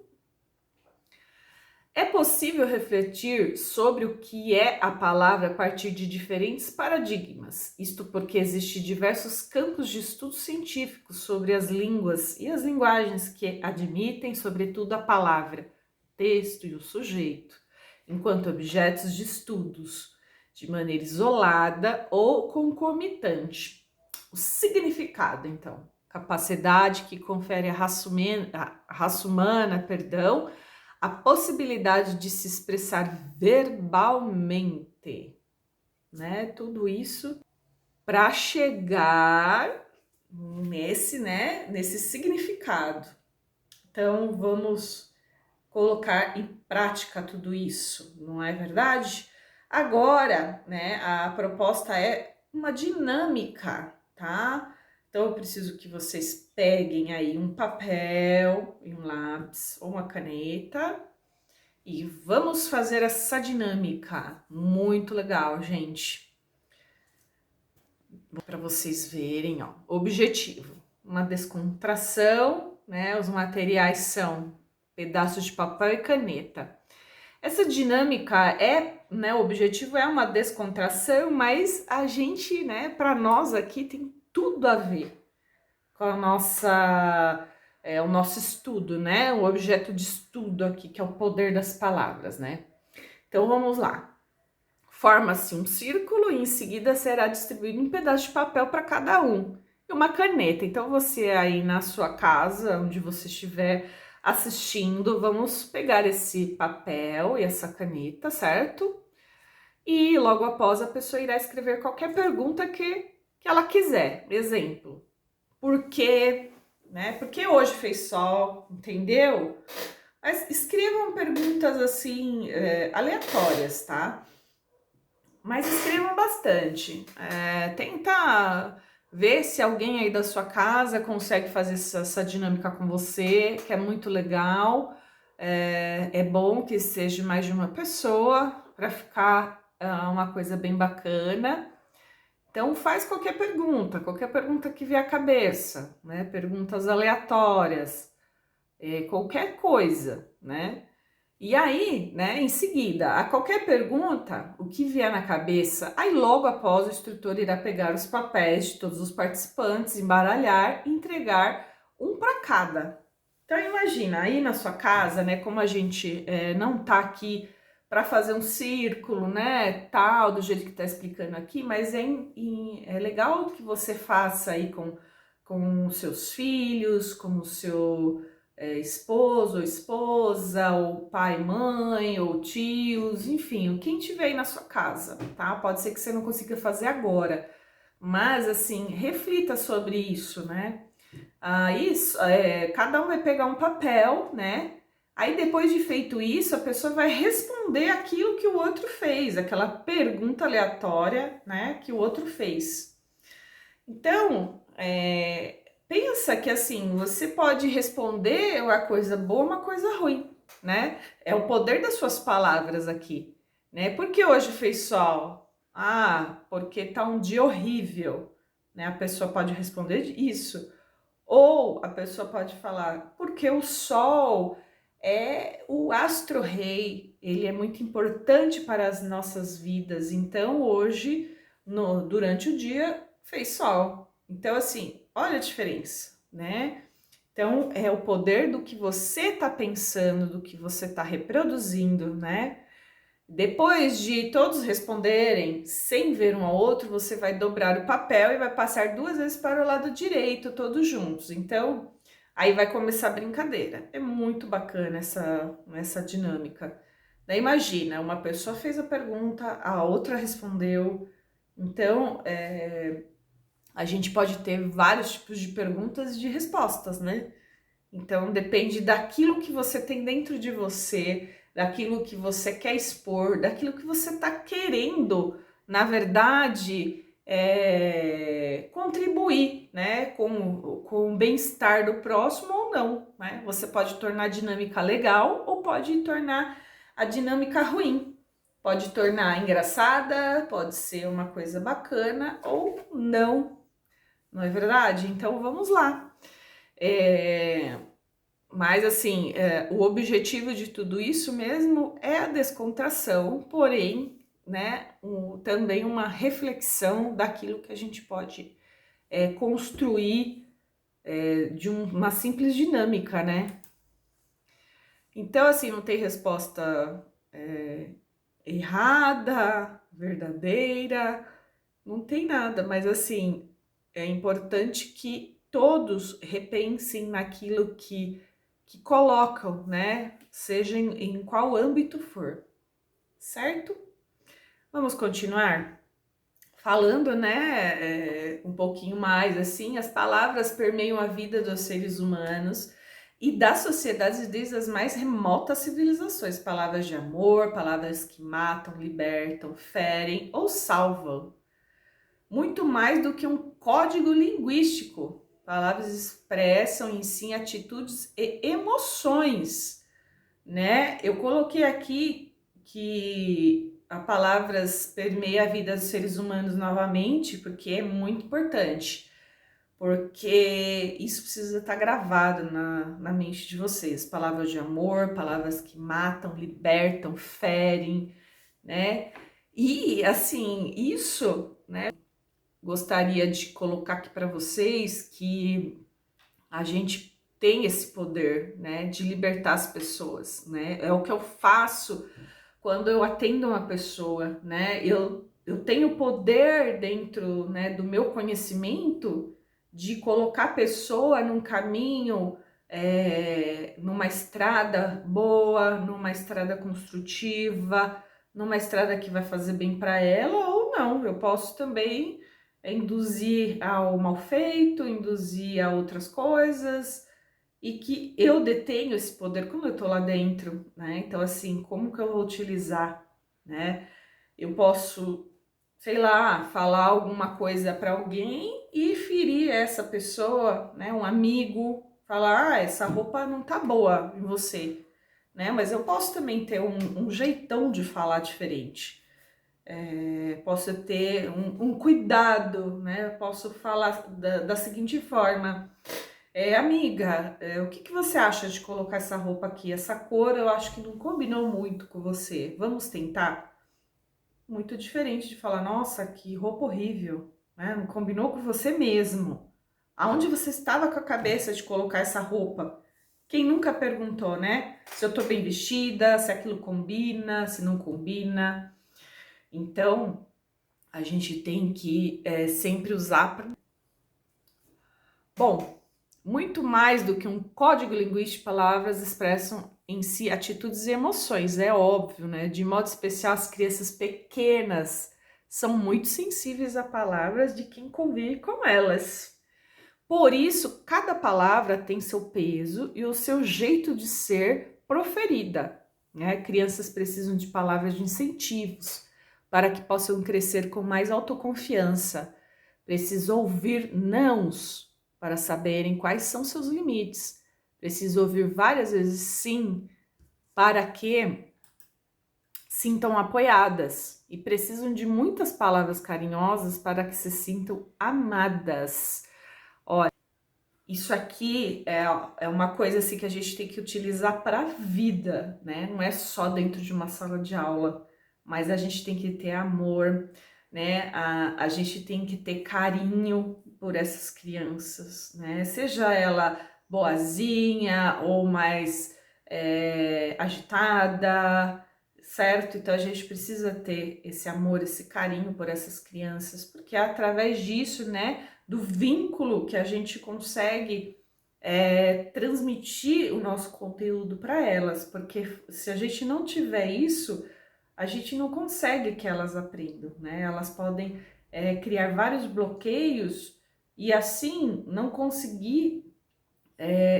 é possível refletir sobre o que é a palavra a partir de diferentes paradigmas, isto porque existem diversos campos de estudos científicos sobre as línguas e as linguagens que admitem, sobretudo, a palavra, texto e o sujeito, enquanto objetos de estudos, de maneira isolada ou concomitante. O significado, então, capacidade que confere à raça humana, a possibilidade de se expressar verbalmente, né? Tudo isso para chegar nesse significado. Então, vamos colocar em prática tudo isso, não é verdade? Agora, né, a proposta é uma dinâmica, tá? Então, eu preciso que vocês peguem aí um papel e um lápis ou uma caneta e vamos fazer essa dinâmica. Muito legal, gente. Para vocês verem, ó. Objetivo: uma descontração, né? Os materiais são pedaços de papel e caneta. Essa dinâmica o objetivo é uma descontração, mas a gente, né, para nós aqui tem tudo a ver com a o nosso estudo, né? O objeto de estudo aqui, que é o poder das palavras, né? Então vamos lá. Forma-se um círculo e em seguida será distribuído um pedaço de papel para cada um e uma caneta. Então você aí na sua casa, onde você estiver assistindo, vamos pegar esse papel e essa caneta, certo? E logo após a pessoa irá escrever qualquer pergunta que ela quiser. Exemplo, por quê? Né? Porque hoje fez sol, entendeu? Mas escrevam perguntas assim, aleatórias, tá? Mas escrevam bastante. Tenta ver se alguém aí da sua casa consegue fazer essa dinâmica com você, que é muito legal. É bom que seja mais de uma pessoa para ficar uma coisa bem bacana. Então faz qualquer pergunta que vier à cabeça, né? Perguntas aleatórias, qualquer coisa, né? E aí, né, em seguida, a qualquer pergunta, o que vier na cabeça, aí logo após o instrutor irá pegar os papéis de todos os participantes, embaralhar e entregar um para cada. Então imagina, aí na sua casa, né, como a gente não tá aqui para fazer um círculo, né, tal, do jeito que tá explicando aqui, mas é legal que você faça aí com os seus filhos, com o seu esposo ou esposa, ou pai, mãe, ou tios, enfim, quem tiver aí na sua casa, tá? Pode ser que você não consiga fazer agora, mas assim, reflita sobre isso, né? Cada um vai pegar um papel, né? Aí depois de feito isso, a pessoa vai responder aquilo que o outro fez, aquela pergunta aleatória, né, que o outro fez. Então, pensa que assim, você pode responder uma coisa boa, uma coisa ruim, né? É o poder das suas palavras aqui, né? Por que hoje fez sol? Ah, porque tá um dia horrível, né? A pessoa pode responder isso. Ou a pessoa pode falar, porque o sol é o astro-rei, ele é muito importante para as nossas vidas, então hoje, durante o dia, fez sol. Então, assim, olha a diferença, né? Então, é o poder do que você está pensando, do que você está reproduzindo, né? Depois de todos responderem sem ver um ao outro, você vai dobrar o papel e vai passar 2 vezes para o lado direito, todos juntos. Então, aí vai começar a brincadeira. É muito bacana essa dinâmica. Daí imagina, uma pessoa fez a pergunta, a outra respondeu. Então, a gente pode ter vários tipos de perguntas e de respostas, né? Então, depende daquilo que você tem dentro de você, daquilo que você quer expor, daquilo que você está querendo, na verdade, contribuir, né, com o bem-estar do próximo ou não, né? Você pode tornar a dinâmica legal ou pode tornar a dinâmica ruim. Pode tornar engraçada, pode ser uma coisa bacana ou não, não é verdade? Então, vamos lá. Mas assim, o objetivo de tudo isso mesmo é a descontração, porém, né, também uma reflexão daquilo que a gente pode construir de uma simples dinâmica, né? Então, assim, não tem resposta errada, verdadeira, não tem nada, mas assim, é importante que todos repensem naquilo que colocam, né? Seja em qual âmbito for, certo? Vamos continuar falando, né? Um pouquinho mais assim, as palavras permeiam a vida dos seres humanos e das sociedades desde as mais remotas civilizações. Palavras de amor, palavras que matam, libertam, ferem ou salvam. Muito mais do que um código linguístico. Palavras expressam em si atitudes e emoções, né? Eu coloquei aqui que a palavras permeia a vida dos seres humanos novamente, porque é muito importante, porque isso precisa estar gravado na mente de vocês. Palavras de amor, palavras que matam, libertam, ferem, né? E assim, isso, né? Gostaria de colocar aqui para vocês que a gente tem esse poder, né, de libertar as pessoas, né? É o que eu faço quando eu atendo uma pessoa, né? Eu tenho poder dentro, né, do meu conhecimento de colocar a pessoa num caminho, numa estrada boa, numa estrada construtiva, numa estrada que vai fazer bem para ela ou não. Eu posso também induzir ao mal feito, induzir a outras coisas, e que eu detenho esse poder quando eu tô lá dentro, né? Então, assim, como que eu vou utilizar, né? Eu posso, sei lá, falar alguma coisa para alguém e ferir essa pessoa, né? Um amigo, falar, essa roupa não tá boa em você, né? Mas eu posso também ter um jeitão de falar diferente. Posso ter um cuidado, né? Eu posso falar da seguinte forma: Amiga, o que que você acha de colocar essa roupa aqui? Essa cor eu acho que não combinou muito com você. Vamos tentar? Muito diferente de falar, nossa, que roupa horrível, né? Não combinou com você mesmo. Aonde você estava com a cabeça de colocar essa roupa? Quem nunca perguntou, né? Se eu tô bem vestida, se aquilo combina, se não combina. Então, a gente tem que sempre usar. Bom, muito mais do que um código linguístico de palavras expressam em si atitudes e emoções, é óbvio, né? De modo especial, as crianças pequenas são muito sensíveis a palavras de quem convive com elas. Por isso, cada palavra tem seu peso e o seu jeito de ser proferida, né? Crianças precisam de palavras de incentivos para que possam crescer com mais autoconfiança. Precisam ouvir nãos para saberem quais são seus limites. Precisam ouvir várias vezes sim para que sintam apoiadas e precisam de muitas palavras carinhosas para que se sintam amadas. Olha, isso aqui é uma coisa assim que a gente tem que utilizar para a vida, né? Não é só dentro de uma sala de aula, mas a gente tem que ter amor, né? A gente tem que ter carinho por essas crianças, né? Seja ela boazinha ou mais agitada, certo? Então a gente precisa ter esse amor, esse carinho por essas crianças, porque é através disso, né? Do vínculo que a gente consegue transmitir o nosso conteúdo para elas, porque se a gente não tiver isso, a gente não consegue que elas aprendam, né? Elas podem criar vários bloqueios e assim não conseguir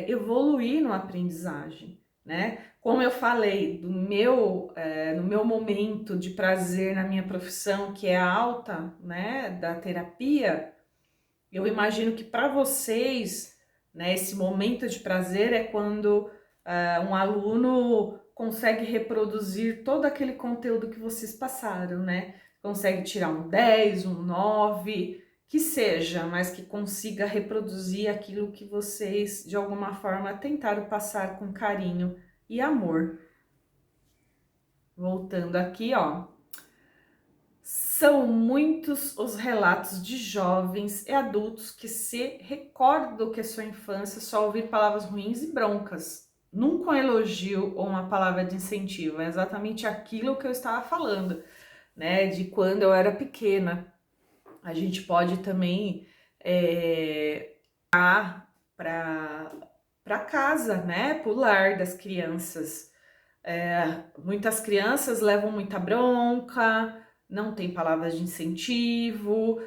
evoluir na aprendizagem, né? Como eu falei no meu momento de prazer na minha profissão, que é a alta, né, da terapia, eu imagino que para vocês, né, esse momento de prazer é quando um aluno consegue reproduzir todo aquele conteúdo que vocês passaram, né? Consegue tirar um 10, um 9, que seja, mas que consiga reproduzir aquilo que vocês, de alguma forma, tentaram passar com carinho e amor. Voltando aqui, ó. São muitos os relatos de jovens e adultos que se recordam que sua infância só ouvir palavras ruins e broncas. Nunca um elogio ou uma palavra de incentivo. É exatamente aquilo que eu estava falando, né? De quando eu era pequena. A gente pode também para casa, né? Pro lar das crianças. Muitas crianças levam muita bronca, não tem palavras de incentivo,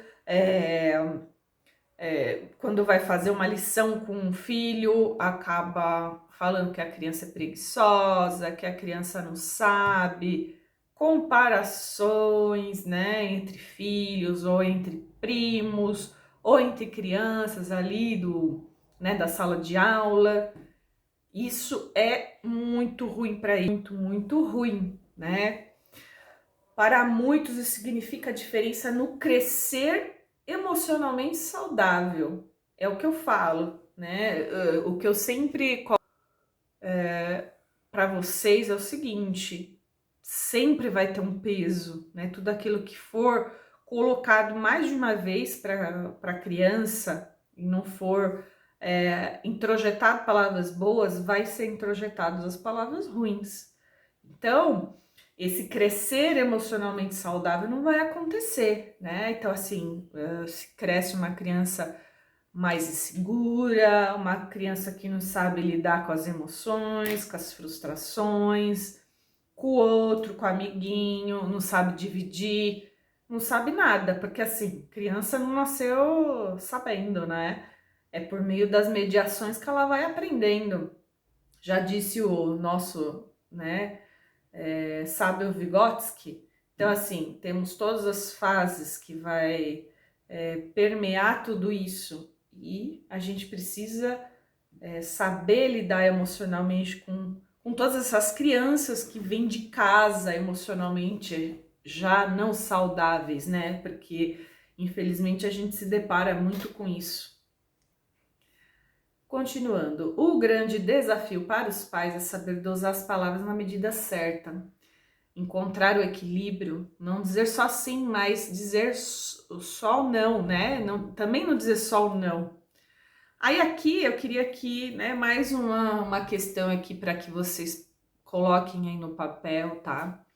quando vai fazer uma lição com um filho, acaba falando que a criança é preguiçosa, que a criança não sabe, comparações, né, entre filhos ou entre primos ou entre crianças ali né, da sala de aula. Isso é muito ruim para ele, muito, muito ruim, né? Para muitos isso significa diferença no crescer emocionalmente saudável. É o que eu falo, né? O que eu sempre para vocês é o seguinte: sempre vai ter um peso, né? Tudo aquilo que for colocado mais de uma vez para a criança e não for introjetado palavras boas, vai ser introjetado as palavras ruins. Então, esse crescer emocionalmente saudável não vai acontecer, né? Então, assim, se cresce uma criança mais insegura, uma criança que não sabe lidar com as emoções, com as frustrações, com o outro, com o amiguinho, não sabe dividir, não sabe nada, porque assim, criança não nasceu sabendo, né? É por meio das mediações que ela vai aprendendo. Já disse o nosso, né, sábio Vygotsky. Então, assim, temos todas as fases que vai permear tudo isso e a gente precisa saber lidar emocionalmente com todas essas crianças que vêm de casa emocionalmente já não saudáveis, né? Porque infelizmente a gente se depara muito com isso. Continuando, o grande desafio para os pais é saber dosar as palavras na medida certa, encontrar o equilíbrio, não dizer só sim, mas dizer só não, né? Não, também não dizer só o não. Aí aqui eu queria aqui, né, mais uma questão aqui para que vocês coloquem aí no papel, tá?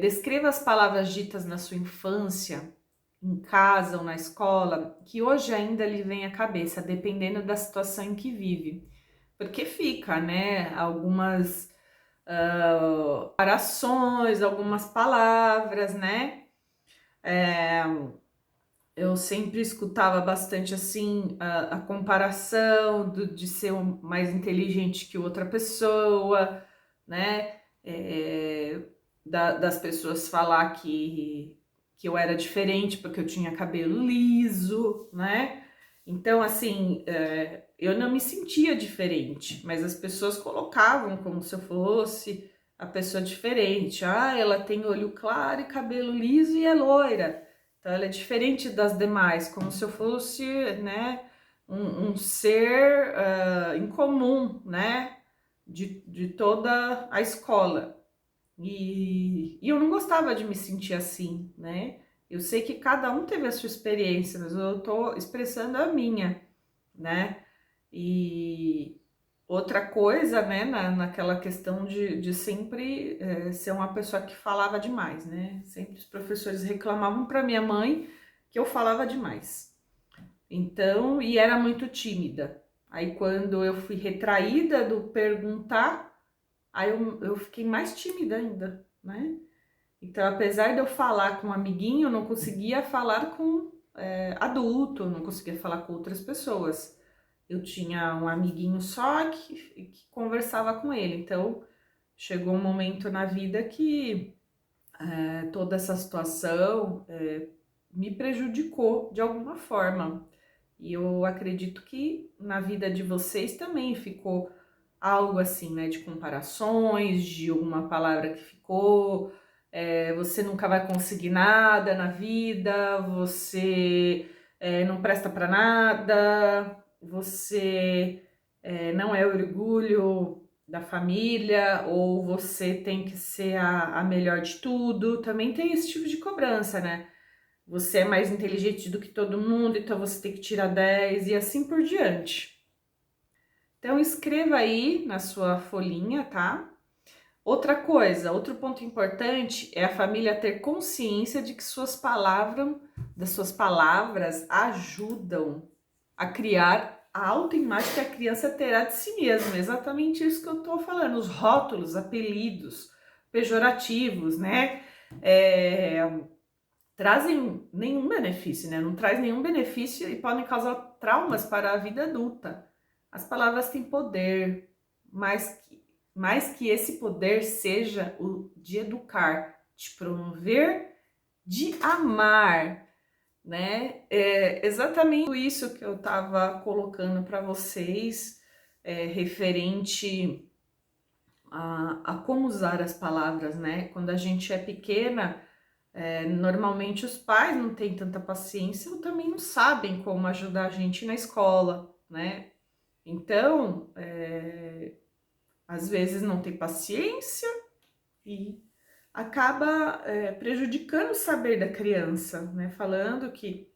Descreva as palavras ditas na sua infância, em casa ou na escola, que hoje ainda lhe vem à cabeça, dependendo da situação em que vive. Porque fica, né, algumas parações, algumas palavras, né? Eu sempre escutava bastante assim a comparação de ser mais inteligente que outra pessoa, né? Das pessoas falar que eu era diferente porque eu tinha cabelo liso, né? Então, assim, eu não me sentia diferente, mas as pessoas colocavam como se eu fosse a pessoa diferente. Ah, ela tem olho claro e cabelo liso e é loira. Então, ela é diferente das demais, como se eu fosse, né, um ser incomum, né, de toda a escola. E eu não gostava de me sentir assim, né? Eu sei que cada um teve a sua experiência, mas eu tô expressando a minha, né? E outra coisa, né, naquela questão de sempre ser uma pessoa que falava demais, né? Sempre os professores reclamavam para minha mãe que eu falava demais. Então, e era muito tímida. Aí quando eu fui retraída do perguntar, aí eu fiquei mais tímida ainda, né? Então, apesar de eu falar com um amiguinho, eu não conseguia falar com adulto, não conseguia falar com outras pessoas. Eu tinha um amiguinho só que conversava com ele. Então, chegou um momento na vida que toda essa situação me prejudicou de alguma forma. E eu acredito que na vida de vocês também ficou algo assim, né? De comparações, de alguma palavra que ficou. Você nunca vai conseguir nada na vida, você não presta para nada, você não é orgulho da família, ou você tem que ser a melhor de tudo. Também tem esse tipo de cobrança, né? Você é mais inteligente do que todo mundo, então você tem que tirar 10 e assim por diante. Então escreva aí na sua folhinha, tá? Outra coisa, outro ponto importante é a família ter consciência de que das suas palavras ajudam a criar a autoimagem que a criança terá de si mesma. Exatamente isso que eu tô falando, os rótulos, apelidos pejorativos, né? Trazem nenhum benefício, né? Não traz nenhum benefício e podem causar traumas para a vida adulta. As palavras têm poder, mais que esse poder seja o de educar, de promover, de amar, né? É exatamente isso que eu estava colocando para vocês, referente a como usar as palavras, né? Quando a gente é pequena, normalmente os pais não têm tanta paciência ou também não sabem como ajudar a gente na escola, né? Então, às vezes não tem paciência e acaba prejudicando o saber da criança, né? Falando que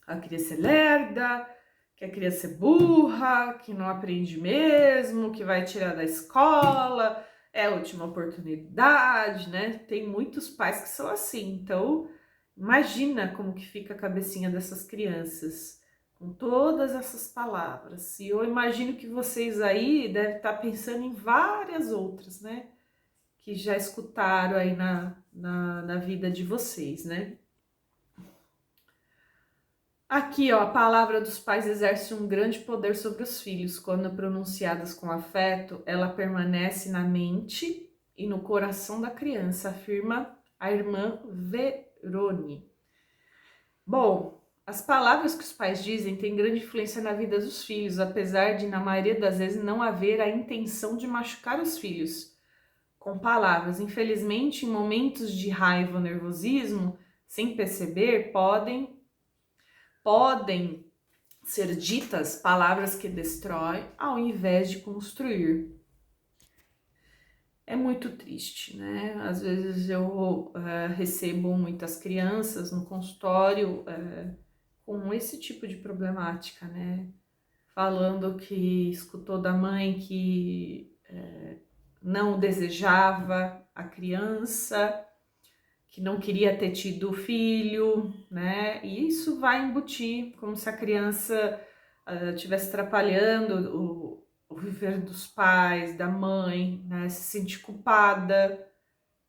a criança é lerda, que a criança é burra, que não aprende mesmo, que vai tirar da escola, é a última oportunidade, né? Tem muitos pais que são assim, então imagina como que fica a cabecinha dessas crianças com todas essas palavras. E eu imagino que vocês aí devem estar pensando em várias outras, né? Que já escutaram aí na vida de vocês, né? Aqui, ó, a palavra dos pais exerce um grande poder sobre os filhos. Quando pronunciadas com afeto, ela permanece na mente e no coração da criança, afirma a irmã Verone. Bom, as palavras que os pais dizem têm grande influência na vida dos filhos, apesar de, na maioria das vezes, não haver a intenção de machucar os filhos com palavras. Infelizmente, em momentos de raiva ou nervosismo, sem perceber, podem ser ditas palavras que destroem ao invés de construir. É muito triste, né? Às vezes eu recebo muitas crianças no consultório com esse tipo de problemática, né? Falando que escutou da mãe que não desejava a criança, que não queria ter tido filho, né? E isso vai embutir, como se a criança estivesse atrapalhando o viver dos pais, da mãe, né? Se sentir culpada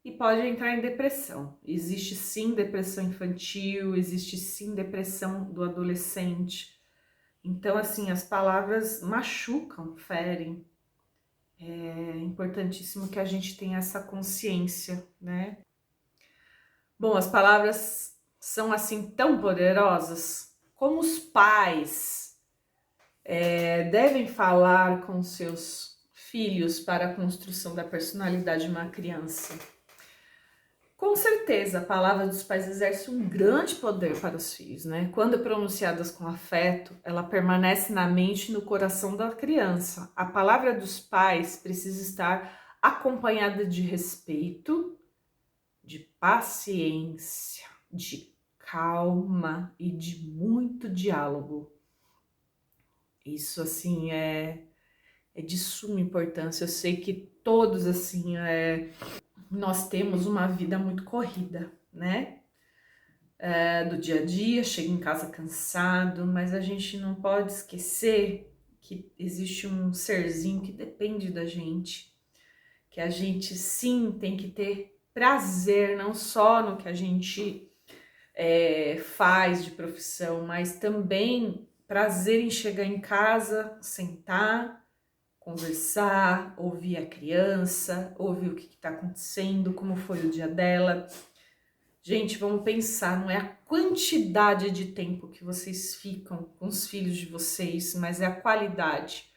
e pode entrar em depressão. Existe sim depressão infantil, existe sim depressão do adolescente. Então, assim, as palavras machucam, ferem. É importantíssimo que a gente tenha essa consciência, né? Bom, as palavras são assim tão poderosas. Como os pais devem falar com seus filhos para a construção da personalidade de uma criança? Com certeza, a palavra dos pais exerce um grande poder para os filhos, né? Quando pronunciadas com afeto, ela permanece na mente e no coração da criança. A palavra dos pais precisa estar acompanhada de respeito, de paciência, de calma e de muito diálogo. Isso, assim, é de suma importância. Eu sei que todos, assim, nós temos uma vida muito corrida, né? Do dia a dia, chega em casa cansado, mas a gente não pode esquecer que existe um serzinho que depende da gente, que a gente sim tem que ter prazer, não só no que a gente faz de profissão, mas também prazer em chegar em casa, sentar, conversar, ouvir a criança, ouvir o que está acontecendo, como foi o dia dela. Gente, vamos pensar, não é a quantidade de tempo que vocês ficam com os filhos de vocês, mas é a qualidade.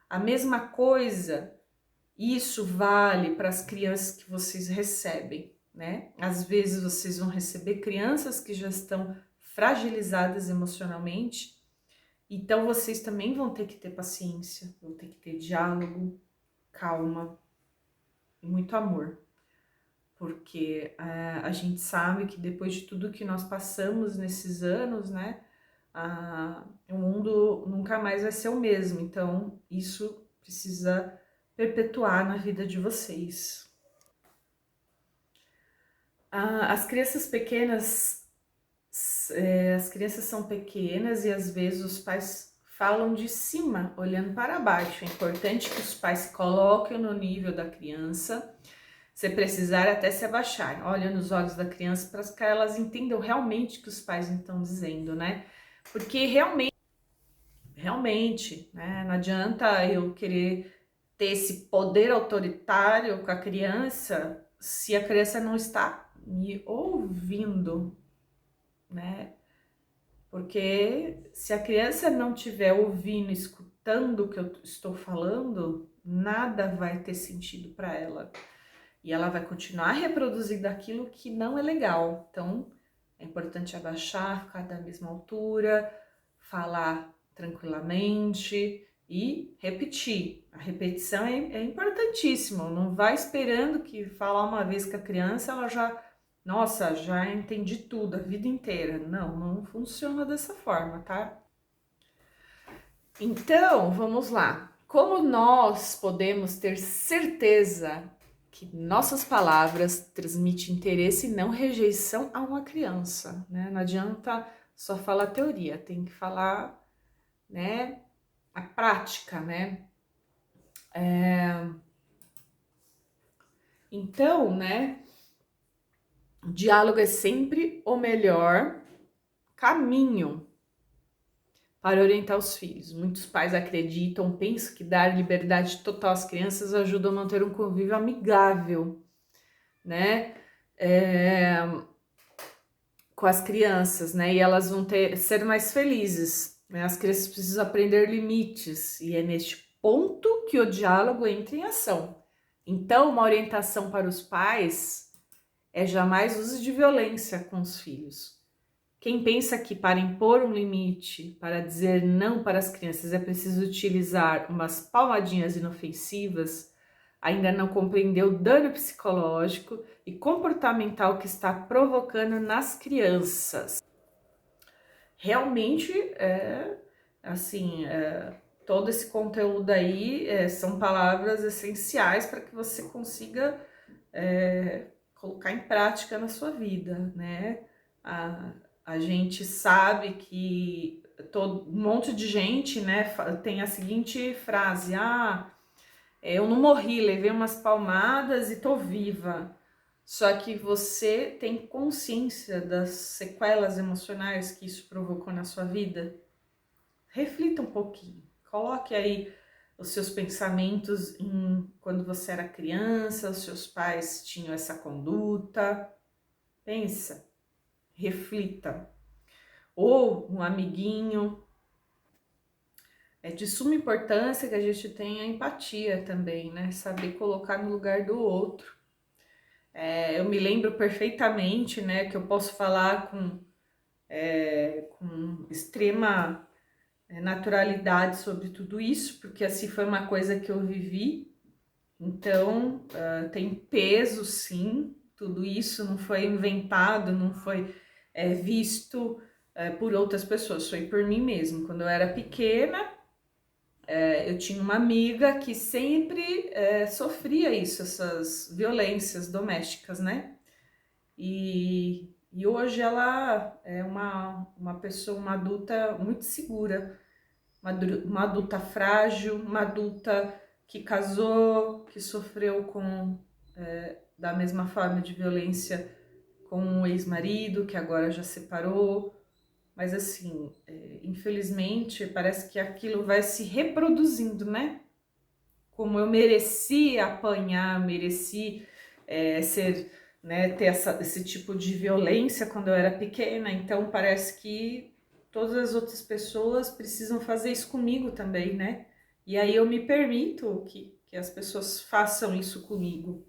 A mesma coisa, isso vale para as crianças que vocês recebem, né? Às vezes vocês vão receber crianças que já estão fragilizadas emocionalmente, então vocês também vão ter que ter paciência, vão ter que ter diálogo, calma e muito amor. Porque a gente sabe que depois de tudo que nós passamos nesses anos, né, o mundo nunca mais vai ser o mesmo. Então, isso precisa perpetuar na vida de vocês. As crianças pequenas, as crianças são pequenas e às vezes os pais falam de cima, olhando para baixo. É importante que os pais se coloquem no nível da criança, se precisar até se abaixar, olha nos olhos da criança para que elas entendam realmente o que os pais estão dizendo, né? Porque realmente, né, não adianta eu querer ter esse poder autoritário com a criança se a criança não está me ouvindo, né? Porque se a criança não estiver ouvindo, escutando o que eu estou falando, nada vai ter sentido para ela. E ela vai continuar reproduzindo aquilo que não é legal. Então, é importante abaixar, ficar da mesma altura, falar tranquilamente e repetir. A repetição é importantíssima. Não vai esperando que falar uma vez com a criança, ela já, nossa, já entendi tudo a vida inteira. Não, não funciona dessa forma, tá? Então, vamos lá. Como nós podemos ter certeza que nossas palavras transmitem interesse e não rejeição a uma criança, né? Não adianta só falar teoria, tem que falar, né, a prática, né? Então, né, o diálogo é sempre o melhor caminho para orientar os filhos. Muitos pais acreditam, pensam que dar liberdade total às crianças ajuda a manter um convívio amigável, né? Com as crianças, né? E elas vão ser mais felizes, né? As crianças precisam aprender limites e é neste ponto que o diálogo entra em ação. Então, uma orientação para os pais é jamais use de violência com os filhos. Quem pensa que para impor um limite, para dizer não para as crianças é preciso utilizar umas palmadinhas inofensivas, ainda não compreendeu o dano psicológico e comportamental que está provocando nas crianças. Realmente, assim, todo esse conteúdo aí são palavras essenciais para que você consiga colocar em prática na sua vida, né? A gente sabe que um monte de gente, né, tem a seguinte frase: eu não morri, levei umas palmadas e tô viva. Só que você tem consciência das sequelas emocionais que isso provocou na sua vida? Reflita um pouquinho, coloque aí os seus pensamentos em quando você era criança, os seus pais tinham essa conduta. Pensa, reflita. Ou um amiguinho. É de suma importância que a gente tenha empatia também, né? Saber colocar no lugar do outro. Eu me lembro perfeitamente, né, que eu posso falar com extrema naturalidade sobre tudo isso, porque assim foi uma coisa que eu vivi. Então, tem peso, sim. Tudo isso não foi inventado, não foi visto por outras pessoas, foi por mim mesmo. Quando eu era pequena, eu tinha uma amiga que sempre sofria isso, essas violências domésticas, né? E hoje ela é uma pessoa, uma adulta muito segura, uma adulta frágil, uma adulta que casou, que sofreu da mesma forma de violência com um ex-marido, que agora já separou. Mas assim, infelizmente, parece que aquilo vai se reproduzindo, né? Como eu mereci apanhar, mereci ser, né, ter esse tipo de violência quando eu era pequena, então parece que todas as outras pessoas precisam fazer isso comigo também, né? E aí eu me permito que as pessoas façam isso comigo,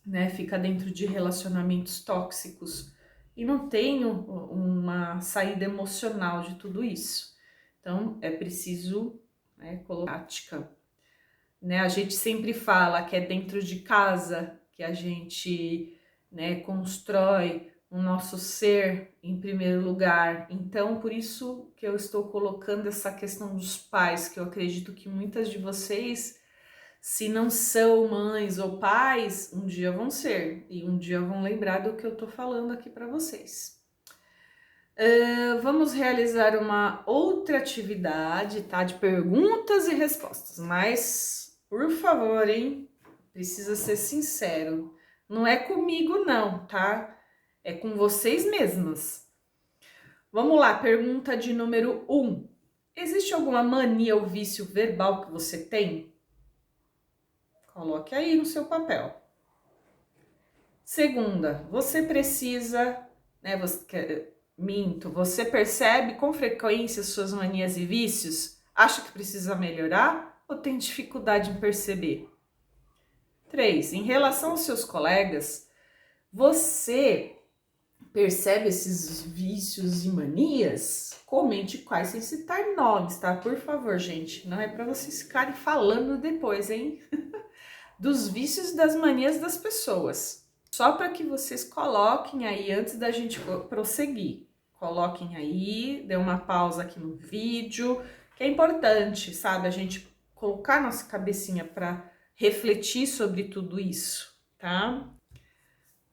né? Fica dentro de relacionamentos tóxicos e não tenho uma saída emocional de tudo isso. Então é preciso, né, colocar em prática. Né? A gente sempre fala que é dentro de casa que a gente, né, constrói o nosso ser em primeiro lugar. Então, por isso que eu estou colocando essa questão dos pais, que eu acredito que muitas de vocês, se não são mães ou pais, um dia vão ser e um dia vão lembrar do que eu estou falando aqui para vocês. Vamos realizar uma outra atividade, tá? De perguntas e respostas, mas por favor, hein? Precisa ser sincero. Não é comigo, não, tá? É com vocês mesmas. Vamos lá, pergunta de número 1. Existe alguma mania ou vício verbal que você tem? Coloque aí no seu papel. Segunda, você precisa, né? Você percebe com frequência suas manias e vícios? Acha que precisa melhorar ou tem dificuldade em perceber? 3. Em relação aos seus colegas, você percebe esses vícios e manias? Comente quais sem citar nomes, tá? Por favor, gente. Não é para vocês ficarem falando depois, hein? Dos vícios e das manias das pessoas. Só para que vocês coloquem aí antes da gente prosseguir. Coloquem aí, dê uma pausa aqui no vídeo, que é importante, sabe? A gente colocar nossa cabecinha para refletir sobre tudo isso, tá?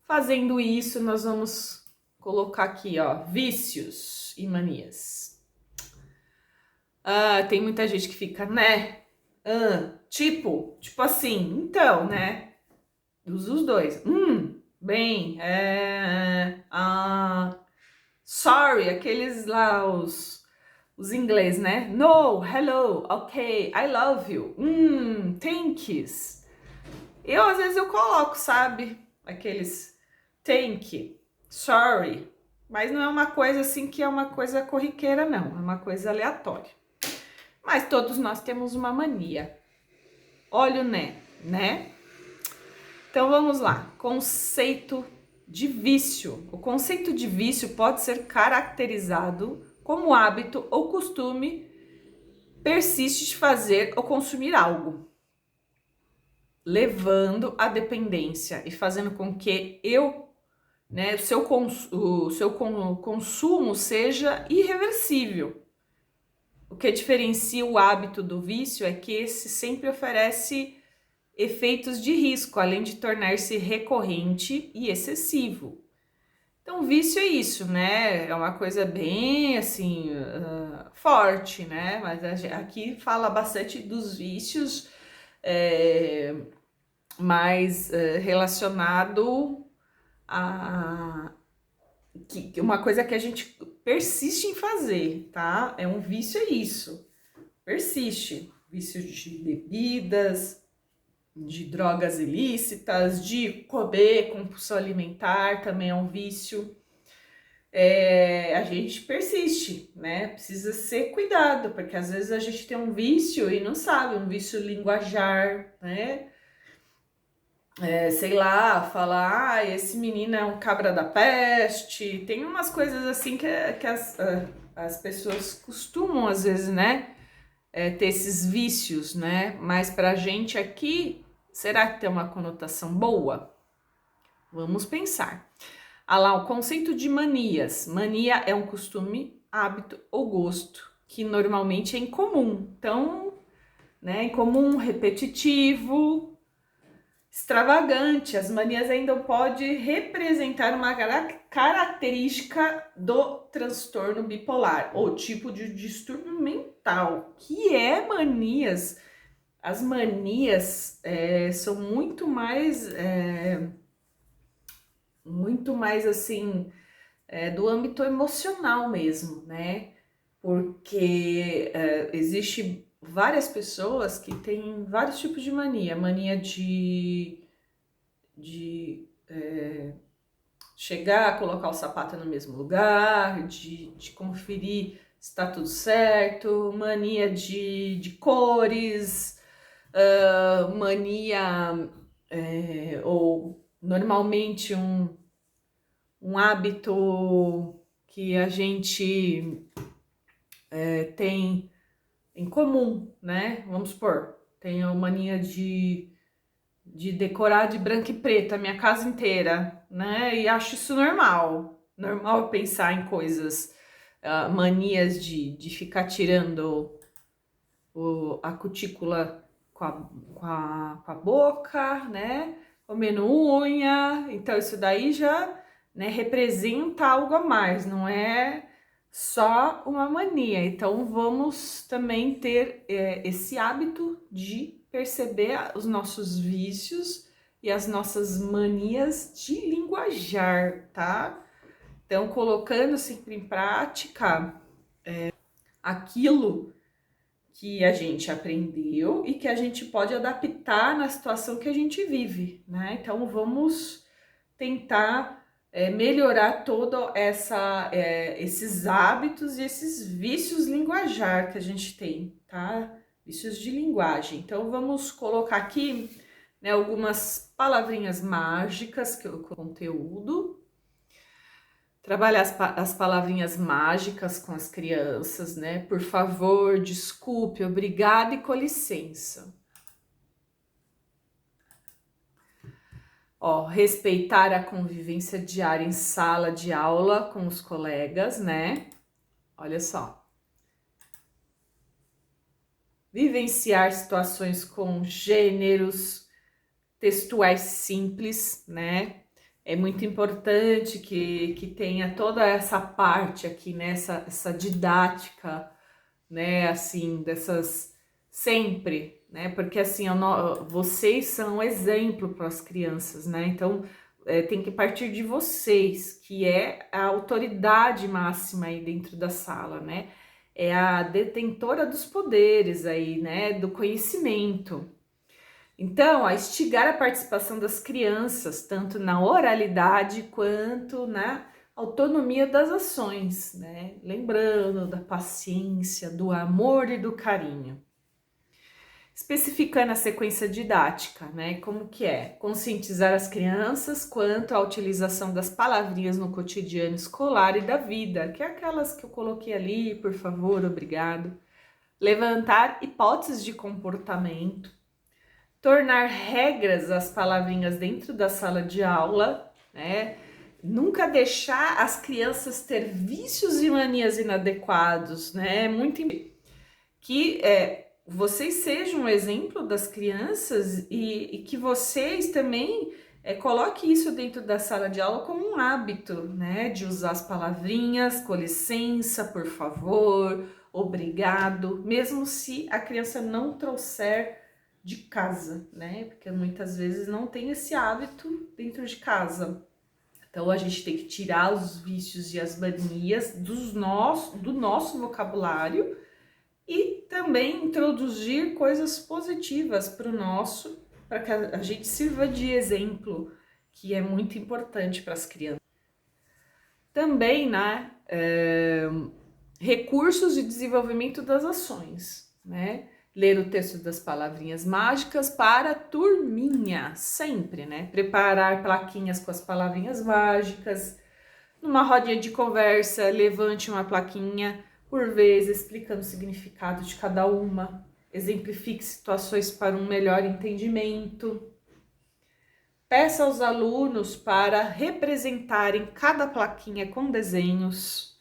Fazendo isso, nós vamos colocar aqui, ó, vícios e manias. Tem muita gente que fica, né? Tipo assim, então, né? Usa os dois. Bem, sorry, aqueles lá, os inglês, né? No, hello, ok, I love you. Thank yous. Às vezes eu coloco, sabe? Aqueles thank you, sorry. Mas não é uma coisa assim que é uma coisa corriqueira, não. É uma coisa aleatória. Mas todos nós temos uma mania. Olha o né? Então vamos lá. Conceito de vício. O conceito de vício pode ser caracterizado como hábito ou costume persiste de fazer ou consumir algo, levando à dependência e fazendo com que o seu consumo seja irreversível. O que diferencia o hábito do vício é que esse sempre oferece efeitos de risco, além de tornar-se recorrente e excessivo. Então, o vício é isso, né? É uma coisa bem, assim, forte, né? Mas aqui fala bastante dos vícios, mais relacionado a uma coisa que a gente persiste em fazer, tá? É um vício, é isso. Persiste. Vício de bebidas, de drogas ilícitas, de comer, compulsão alimentar também é um vício. A gente persiste, né? Precisa ser cuidado, porque às vezes a gente tem um vício e não sabe, um vício linguajar, né? Sei lá, falar, esse menino é um cabra da peste. Tem umas coisas assim que as pessoas costumam, às vezes, né? Ter esses vícios, né? Mas pra gente aqui, será que tem uma conotação boa? Vamos pensar. Lá, o conceito de manias. Mania é um costume, hábito ou gosto que normalmente é incomum. Então, né, incomum, repetitivo, extravagante. As manias ainda podem representar uma característica do transtorno bipolar ou tipo de distúrbio mental, que é manias. As manias são muito mais assim, do âmbito emocional mesmo, né? Porque existe várias pessoas que têm vários tipos de mania. Mania de chegar, colocar o sapato no mesmo lugar, de conferir se está tudo certo, mania de cores, mania ou normalmente um hábito que a gente tem em comum, né? Vamos supor, tenho mania de decorar de branco e preto a minha casa inteira, né? E acho isso normal. Normal pensar em coisas, manias de ficar tirando a cutícula com a boca, né? Comendo unha. Então, isso daí já, né, representa algo a mais, não é só uma mania. Então, vamos também ter esse hábito de perceber os nossos vícios e as nossas manias de linguajar, tá? Então, colocando sempre em prática aquilo que a gente aprendeu e que a gente pode adaptar na situação que a gente vive, né? Então vamos tentar melhorar todo esses hábitos e esses vícios linguajar que a gente tem, tá? Vícios de linguagem. Então vamos colocar aqui, né, algumas palavrinhas mágicas que eu conteúdo. Trabalhar as palavrinhas mágicas com as crianças, né? Por favor, desculpe, obrigada e com licença. Ó, respeitar a convivência diária em sala de aula com os colegas, né? Olha só. Vivenciar situações com gêneros textuais simples, né? É muito importante que tenha toda essa parte aqui, né? Essa didática, né? Assim, dessas sempre, né? Porque assim, vocês são exemplo para as crianças, né? Então, tem que partir de vocês, que é a autoridade máxima aí dentro da sala, né? É a detentora dos poderes aí, né? Do conhecimento. Então, a instigar a participação das crianças, tanto na oralidade quanto na autonomia das ações, né? Lembrando da paciência, do amor e do carinho. especificando a sequência didática, né? Como que é? Conscientizar as crianças quanto à utilização das palavrinhas no cotidiano escolar e da vida, que é aquelas que eu coloquei ali, por favor, obrigado. Levantar hipóteses de comportamento, tornar regras as palavrinhas dentro da sala de aula, né? Nunca deixar as crianças ter vícios e manias inadequados, né? Muito que vocês sejam um exemplo das crianças e que vocês também coloquem isso dentro da sala de aula como um hábito, né? De usar as palavrinhas, com licença, por favor, obrigado, mesmo se a criança não trouxer de casa, né? Porque muitas vezes não tem esse hábito dentro de casa. Então a gente tem que tirar os vícios e as manias do nosso vocabulário e também introduzir coisas positivas para que a gente sirva de exemplo, que é muito importante para as crianças. Também, né, recursos de desenvolvimento das ações, né? Ler o texto das palavrinhas mágicas para a turminha, sempre, né? Preparar plaquinhas com as palavrinhas mágicas. Numa rodinha de conversa, levante uma plaquinha por vez, explicando o significado de cada uma. Exemplifique situações para um melhor entendimento. Peça aos alunos para representarem cada plaquinha com desenhos.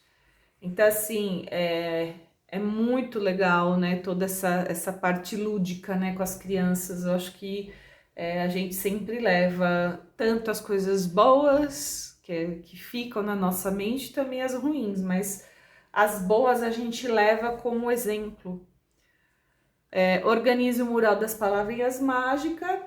Então, assim, é muito legal, né? Toda essa parte lúdica, né, com as crianças. Eu acho que a gente sempre leva tanto as coisas boas que ficam na nossa mente, também as ruins, mas as boas a gente leva como exemplo. Organize o mural das palavrinhas mágicas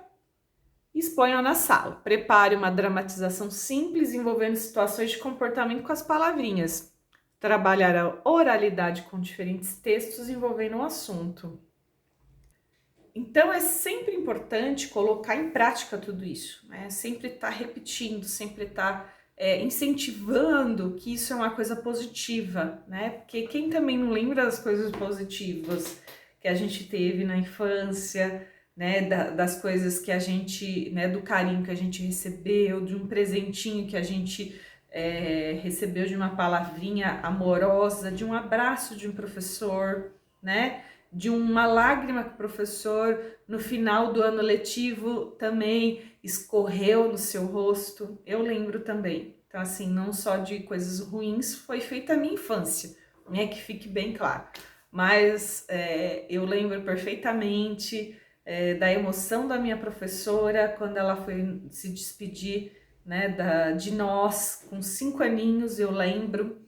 e exponha na sala. Prepare uma dramatização simples envolvendo situações de comportamento com as palavrinhas. Trabalhar a oralidade com diferentes textos envolvendo um assunto. Então é sempre importante colocar em prática tudo isso, né? Sempre estar repetindo, sempre estar incentivando que isso é uma coisa positiva, né? Porque quem também não lembra das coisas positivas que a gente teve na infância, né? Das coisas que a gente, né? Do carinho que a gente recebeu, de um presentinho que a gente recebeu, de uma palavrinha amorosa, de um abraço de um professor, né? De uma lágrima que o professor, no final do ano letivo, também escorreu no seu rosto. Eu lembro também. Então, assim, não só de coisas ruins, foi feita a minha infância, né? Que fique bem claro. Mas eu lembro perfeitamente da emoção da minha professora quando ela foi se despedir, né, de nós, com 5 aninhos, eu lembro.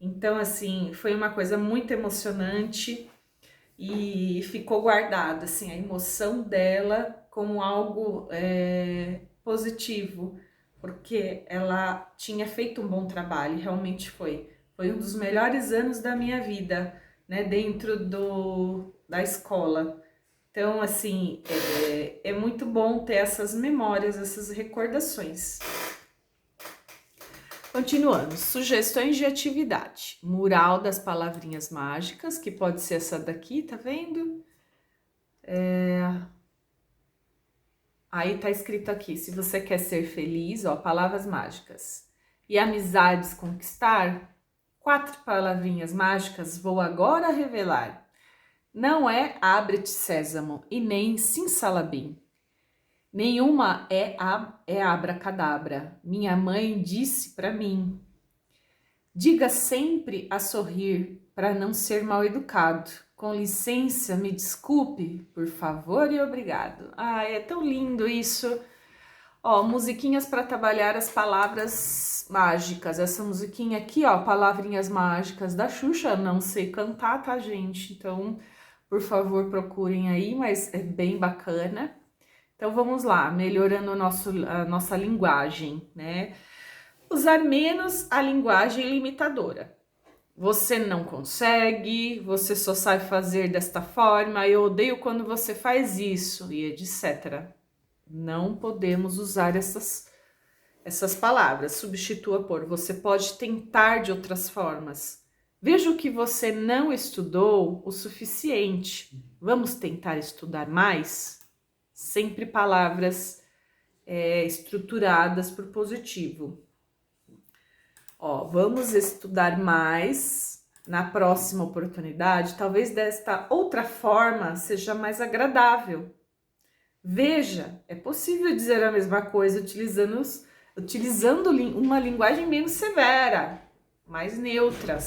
Então, assim, foi uma coisa muito emocionante e ficou guardada, assim, a emoção dela como algo positivo, porque ela tinha feito um bom trabalho, realmente foi. Foi um dos melhores anos da minha vida, né, dentro da escola. Então, assim, é muito bom ter essas memórias, essas recordações. Continuando, sugestões de atividade. Mural das palavrinhas mágicas, que pode ser essa daqui, tá vendo? Aí tá escrito aqui, se você quer ser feliz, ó, palavras mágicas. E amizades conquistar, 4 palavrinhas mágicas vou agora revelar. Não é abre-te sésamo e nem simsalabim. Nenhuma é abracadabra. Minha mãe disse para mim. Diga sempre a sorrir para não ser mal educado. Com licença, me desculpe, por favor e obrigado. Ai, é tão lindo isso. Ó, musiquinhas para trabalhar as palavras mágicas. Essa musiquinha aqui, ó, palavrinhas mágicas da Xuxa. Não sei cantar, tá, gente? Então, por favor, procurem aí, mas é bem bacana. Então, vamos lá, melhorando a nossa linguagem, né? Usar menos a linguagem limitadora. Você não consegue, você só sabe fazer desta forma, eu odeio quando você faz isso, e etc. Não podemos usar essas palavras. Substitua por você pode tentar de outras formas, Vejo que você não estudou o suficiente. Vamos tentar estudar mais? Sempre palavras estruturadas por positivo. Ó, vamos estudar mais na próxima oportunidade. Talvez desta outra forma seja mais agradável. Veja, é possível dizer a mesma coisa utilizando uma linguagem menos severa, mais neutra.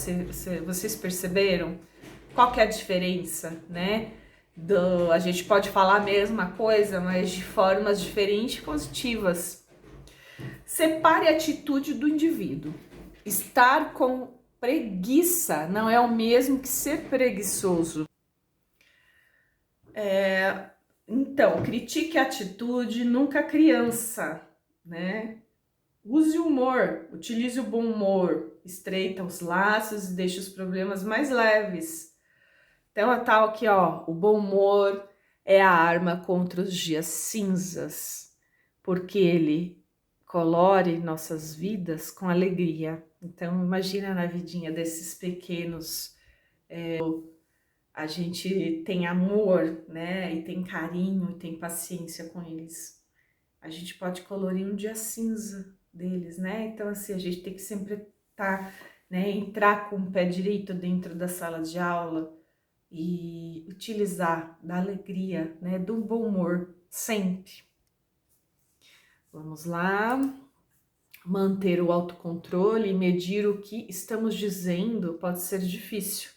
Vocês perceberam? Qual que é a diferença, né? A gente pode falar a mesma coisa, mas de formas diferentes e positivas. Separe a atitude do indivíduo. Estar com preguiça não é o mesmo que ser preguiçoso. Então, critique a atitude, nunca a criança, né? Use o humor, utilize o bom humor, estreita os laços e deixe os problemas mais leves. Então, a tal aqui, ó, o bom humor é a arma contra os dias cinzas, porque ele colore nossas vidas com alegria. Então, imagina na vidinha desses pequenos, a gente tem amor, né? E tem carinho, e tem paciência com eles. A gente pode colorir um dia cinza deles, né? Então, assim, a gente tem que sempre estar, né? Entrar com o pé direito dentro da sala de aula e utilizar da alegria, né? Do bom humor, sempre. Vamos lá. Manter o autocontrole e medir o que estamos dizendo pode ser difícil,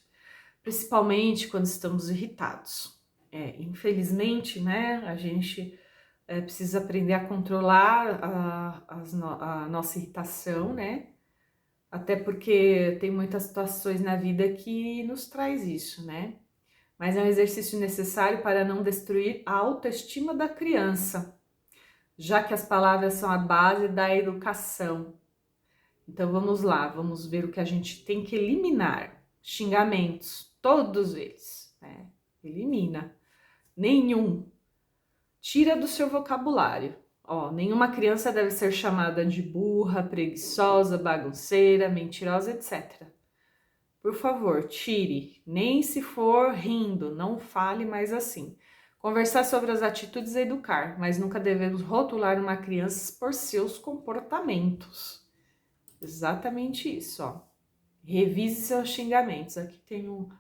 principalmente quando estamos irritados. Infelizmente, né, a gente precisa aprender a controlar a nossa irritação, né? Até porque tem muitas situações na vida que nos traz isso, né? Mas é um exercício necessário para não destruir a autoestima da criança, já que as palavras são a base da educação. Então vamos lá, vamos ver o que a gente tem que eliminar. Xingamentos, todos eles, né? Elimina. Nenhum. Tira do seu vocabulário. Ó, nenhuma criança deve ser chamada de burra, preguiçosa, bagunceira, mentirosa, etc. Por favor, tire. Nem se for rindo, não fale mais assim. Conversar sobre as atitudes é educar, mas nunca devemos rotular uma criança por seus comportamentos. Exatamente isso, ó. Revise seus xingamentos. Aqui tem um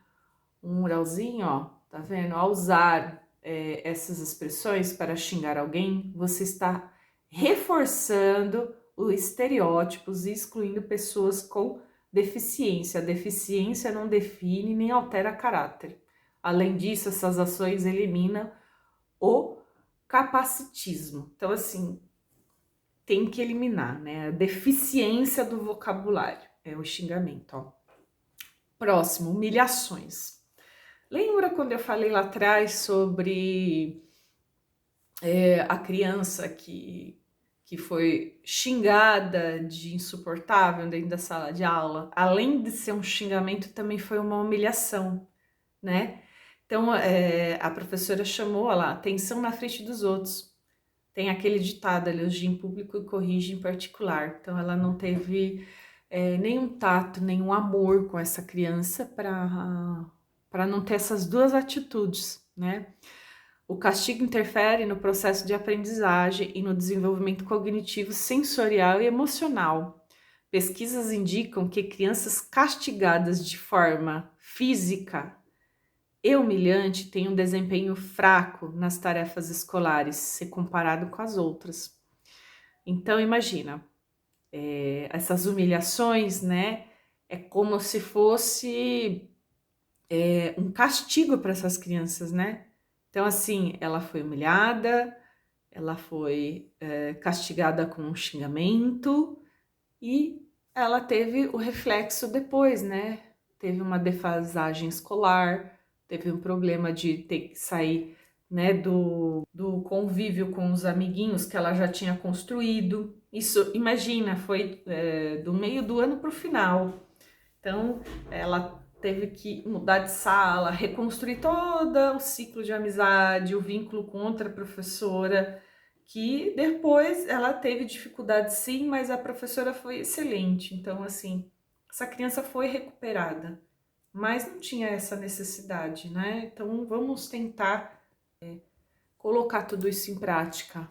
muralzinho, ó. Tá vendo? Ao usar essas expressões para xingar alguém, você está reforçando os estereótipos e excluindo pessoas com deficiência. A deficiência não define nem altera caráter. Além disso, essas ações eliminam o capacitismo. Então, assim, tem que eliminar, né? A deficiência do vocabulário, é o xingamento, ó. Próximo, humilhações. Lembra quando eu falei lá atrás sobre a criança que foi xingada de insuportável dentro da sala de aula? Além de ser um xingamento, também foi uma humilhação, né? Então, a professora chamou lá, atenção na frente dos outros. Tem aquele ditado, elogia em público e corrige em particular. Então, ela não teve nenhum tato, nenhum amor com essa criança para não ter essas duas atitudes, né? O castigo interfere no processo de aprendizagem e no desenvolvimento cognitivo, sensorial e emocional. Pesquisas indicam que crianças castigadas de forma física e humilhante têm um desempenho fraco nas tarefas escolares, se comparado com as outras. Então, imagina, essas humilhações, né? É como se fosse um castigo para essas crianças, né? Então, assim, ela foi humilhada, ela foi castigada com um xingamento e ela teve o reflexo depois, né? Teve uma defasagem escolar, teve um problema de ter que sair, né, do convívio com os amiguinhos que ela já tinha construído. Isso, imagina, foi do meio do ano para o final. Então, ela teve que mudar de sala, reconstruir todo o ciclo de amizade, o vínculo com outra professora, que depois ela teve dificuldade sim, mas a professora foi excelente. Então, assim, essa criança foi recuperada. mas não tinha essa necessidade, né? Então vamos tentar colocar tudo isso em prática.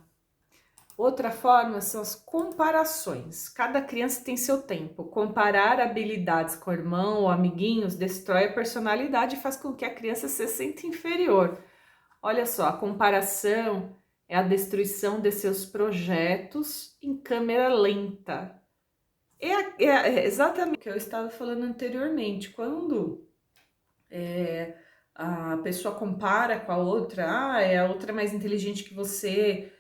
Outra forma são as comparações. Cada criança tem seu tempo. Comparar habilidades com o irmão ou amiguinhos destrói a personalidade e faz com que a criança se sinta inferior. Olha só, a comparação é a destruição de seus projetos em câmera lenta. É exatamente o que eu estava falando anteriormente. Quando a pessoa compara com a outra, a outra é mais inteligente que você,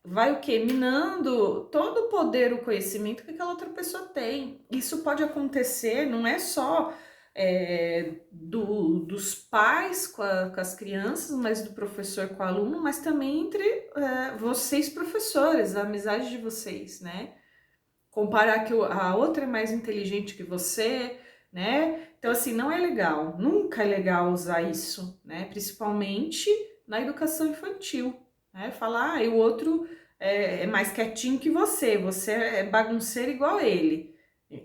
vai o quê? Minando todo o poder, o conhecimento que aquela outra pessoa tem. Isso pode acontecer, não é só dos pais com as crianças, mas do professor com o aluno, mas também entre vocês professores, a amizade de vocês, né? Comparar que a outra é mais inteligente que você, né? Então, assim, não é legal, nunca é legal usar isso, né? Principalmente na educação infantil, né? Falar, e o outro é mais quietinho que você é bagunceiro igual ele,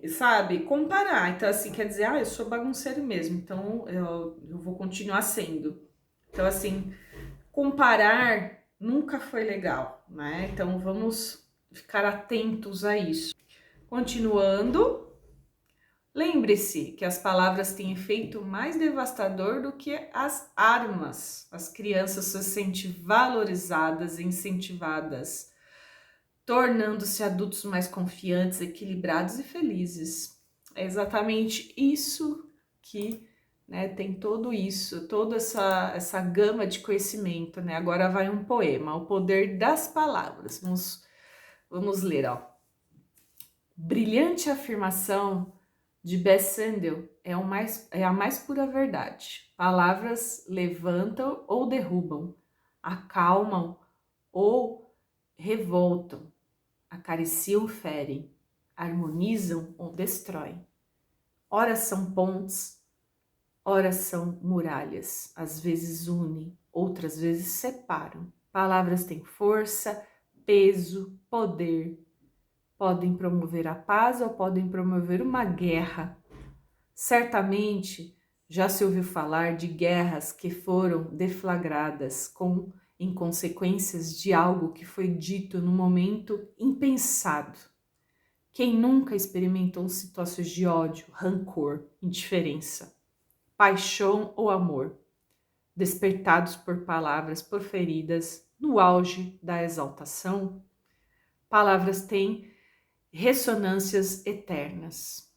sabe? Comparar, então, assim, quer dizer, eu sou bagunceiro mesmo, então eu vou continuar sendo. Então, assim, comparar nunca foi legal, né? Então, vamos ficar atentos a isso. Continuando, lembre-se que as palavras têm efeito mais devastador do que as armas. As crianças se sentem valorizadas e incentivadas, tornando-se adultos mais confiantes, equilibrados e felizes. É exatamente isso que, né, tem todo isso, toda essa gama de conhecimento, né? Agora vai um poema, O Poder das Palavras. Vamos ler, ó. Brilhante afirmação de Bess Sandel é a mais pura verdade. Palavras levantam ou derrubam, acalmam ou revoltam, acariciam ou ferem, harmonizam ou destroem. Ora são pontes, ora são muralhas, às vezes unem, outras vezes separam. Palavras têm força, peso, poder. Podem promover a paz ou podem promover uma guerra. Certamente já se ouviu falar de guerras que foram deflagradas em consequências de algo que foi dito no momento impensado. Quem nunca experimentou situações de ódio, rancor, indiferença, paixão ou amor, despertados por palavras proferidas no auge da exaltação? Palavras têm ressonâncias eternas.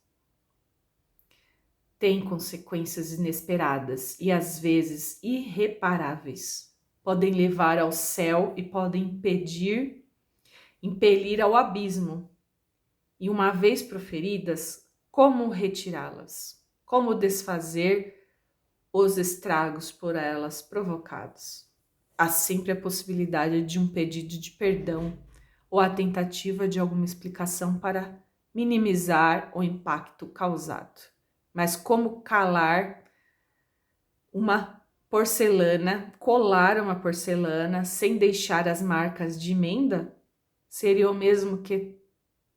Tem consequências inesperadas e às vezes irreparáveis. Podem levar ao céu e podem impelir ao abismo. E uma vez proferidas, como retirá-las? Como desfazer os estragos por elas provocados? Há sempre a possibilidade de um pedido de perdão ou a tentativa de alguma explicação para minimizar o impacto causado. Mas como colar uma porcelana sem deixar as marcas de emenda? Seria o mesmo que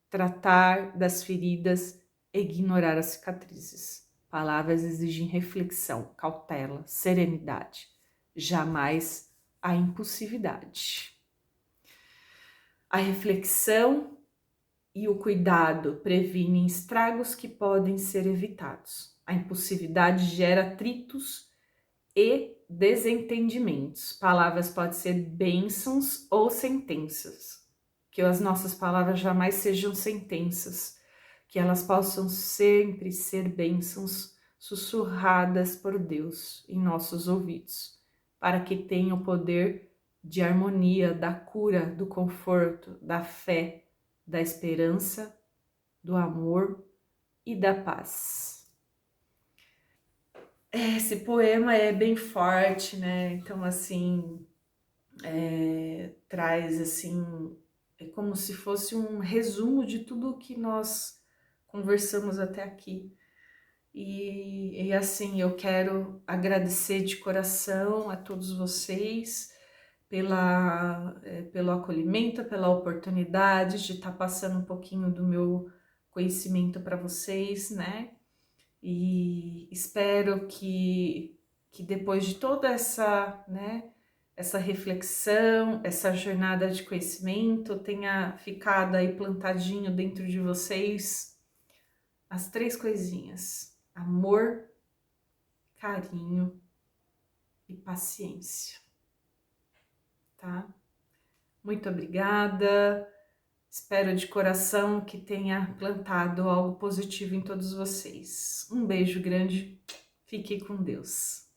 tratar das feridas e ignorar as cicatrizes. Palavras exigem reflexão, cautela, serenidade, jamais a impulsividade. A reflexão e o cuidado previnem estragos que podem ser evitados. A impulsividade gera atritos e desentendimentos. Palavras podem ser bênçãos ou sentenças. Que as nossas palavras jamais sejam sentenças, que elas possam sempre ser bênçãos sussurradas por Deus em nossos ouvidos, para que tenham o poder de harmonia, da cura, do conforto, da fé, da esperança, do amor e da paz. Esse poema é bem forte, né? Então, assim, traz, assim, é como se fosse um resumo de tudo o que nós conversamos até aqui. E assim, eu quero agradecer de coração a todos vocês pelo acolhimento, pela oportunidade de estar passando um pouquinho do meu conhecimento para vocês, né? e espero que depois de toda essa, né, essa reflexão, essa jornada de conhecimento, tenha ficado aí plantadinho dentro de vocês as 3 coisinhas: amor, carinho e paciência, tá? Muito obrigada. Espero de coração que tenha plantado algo positivo em todos vocês. Um beijo grande. Fique com Deus.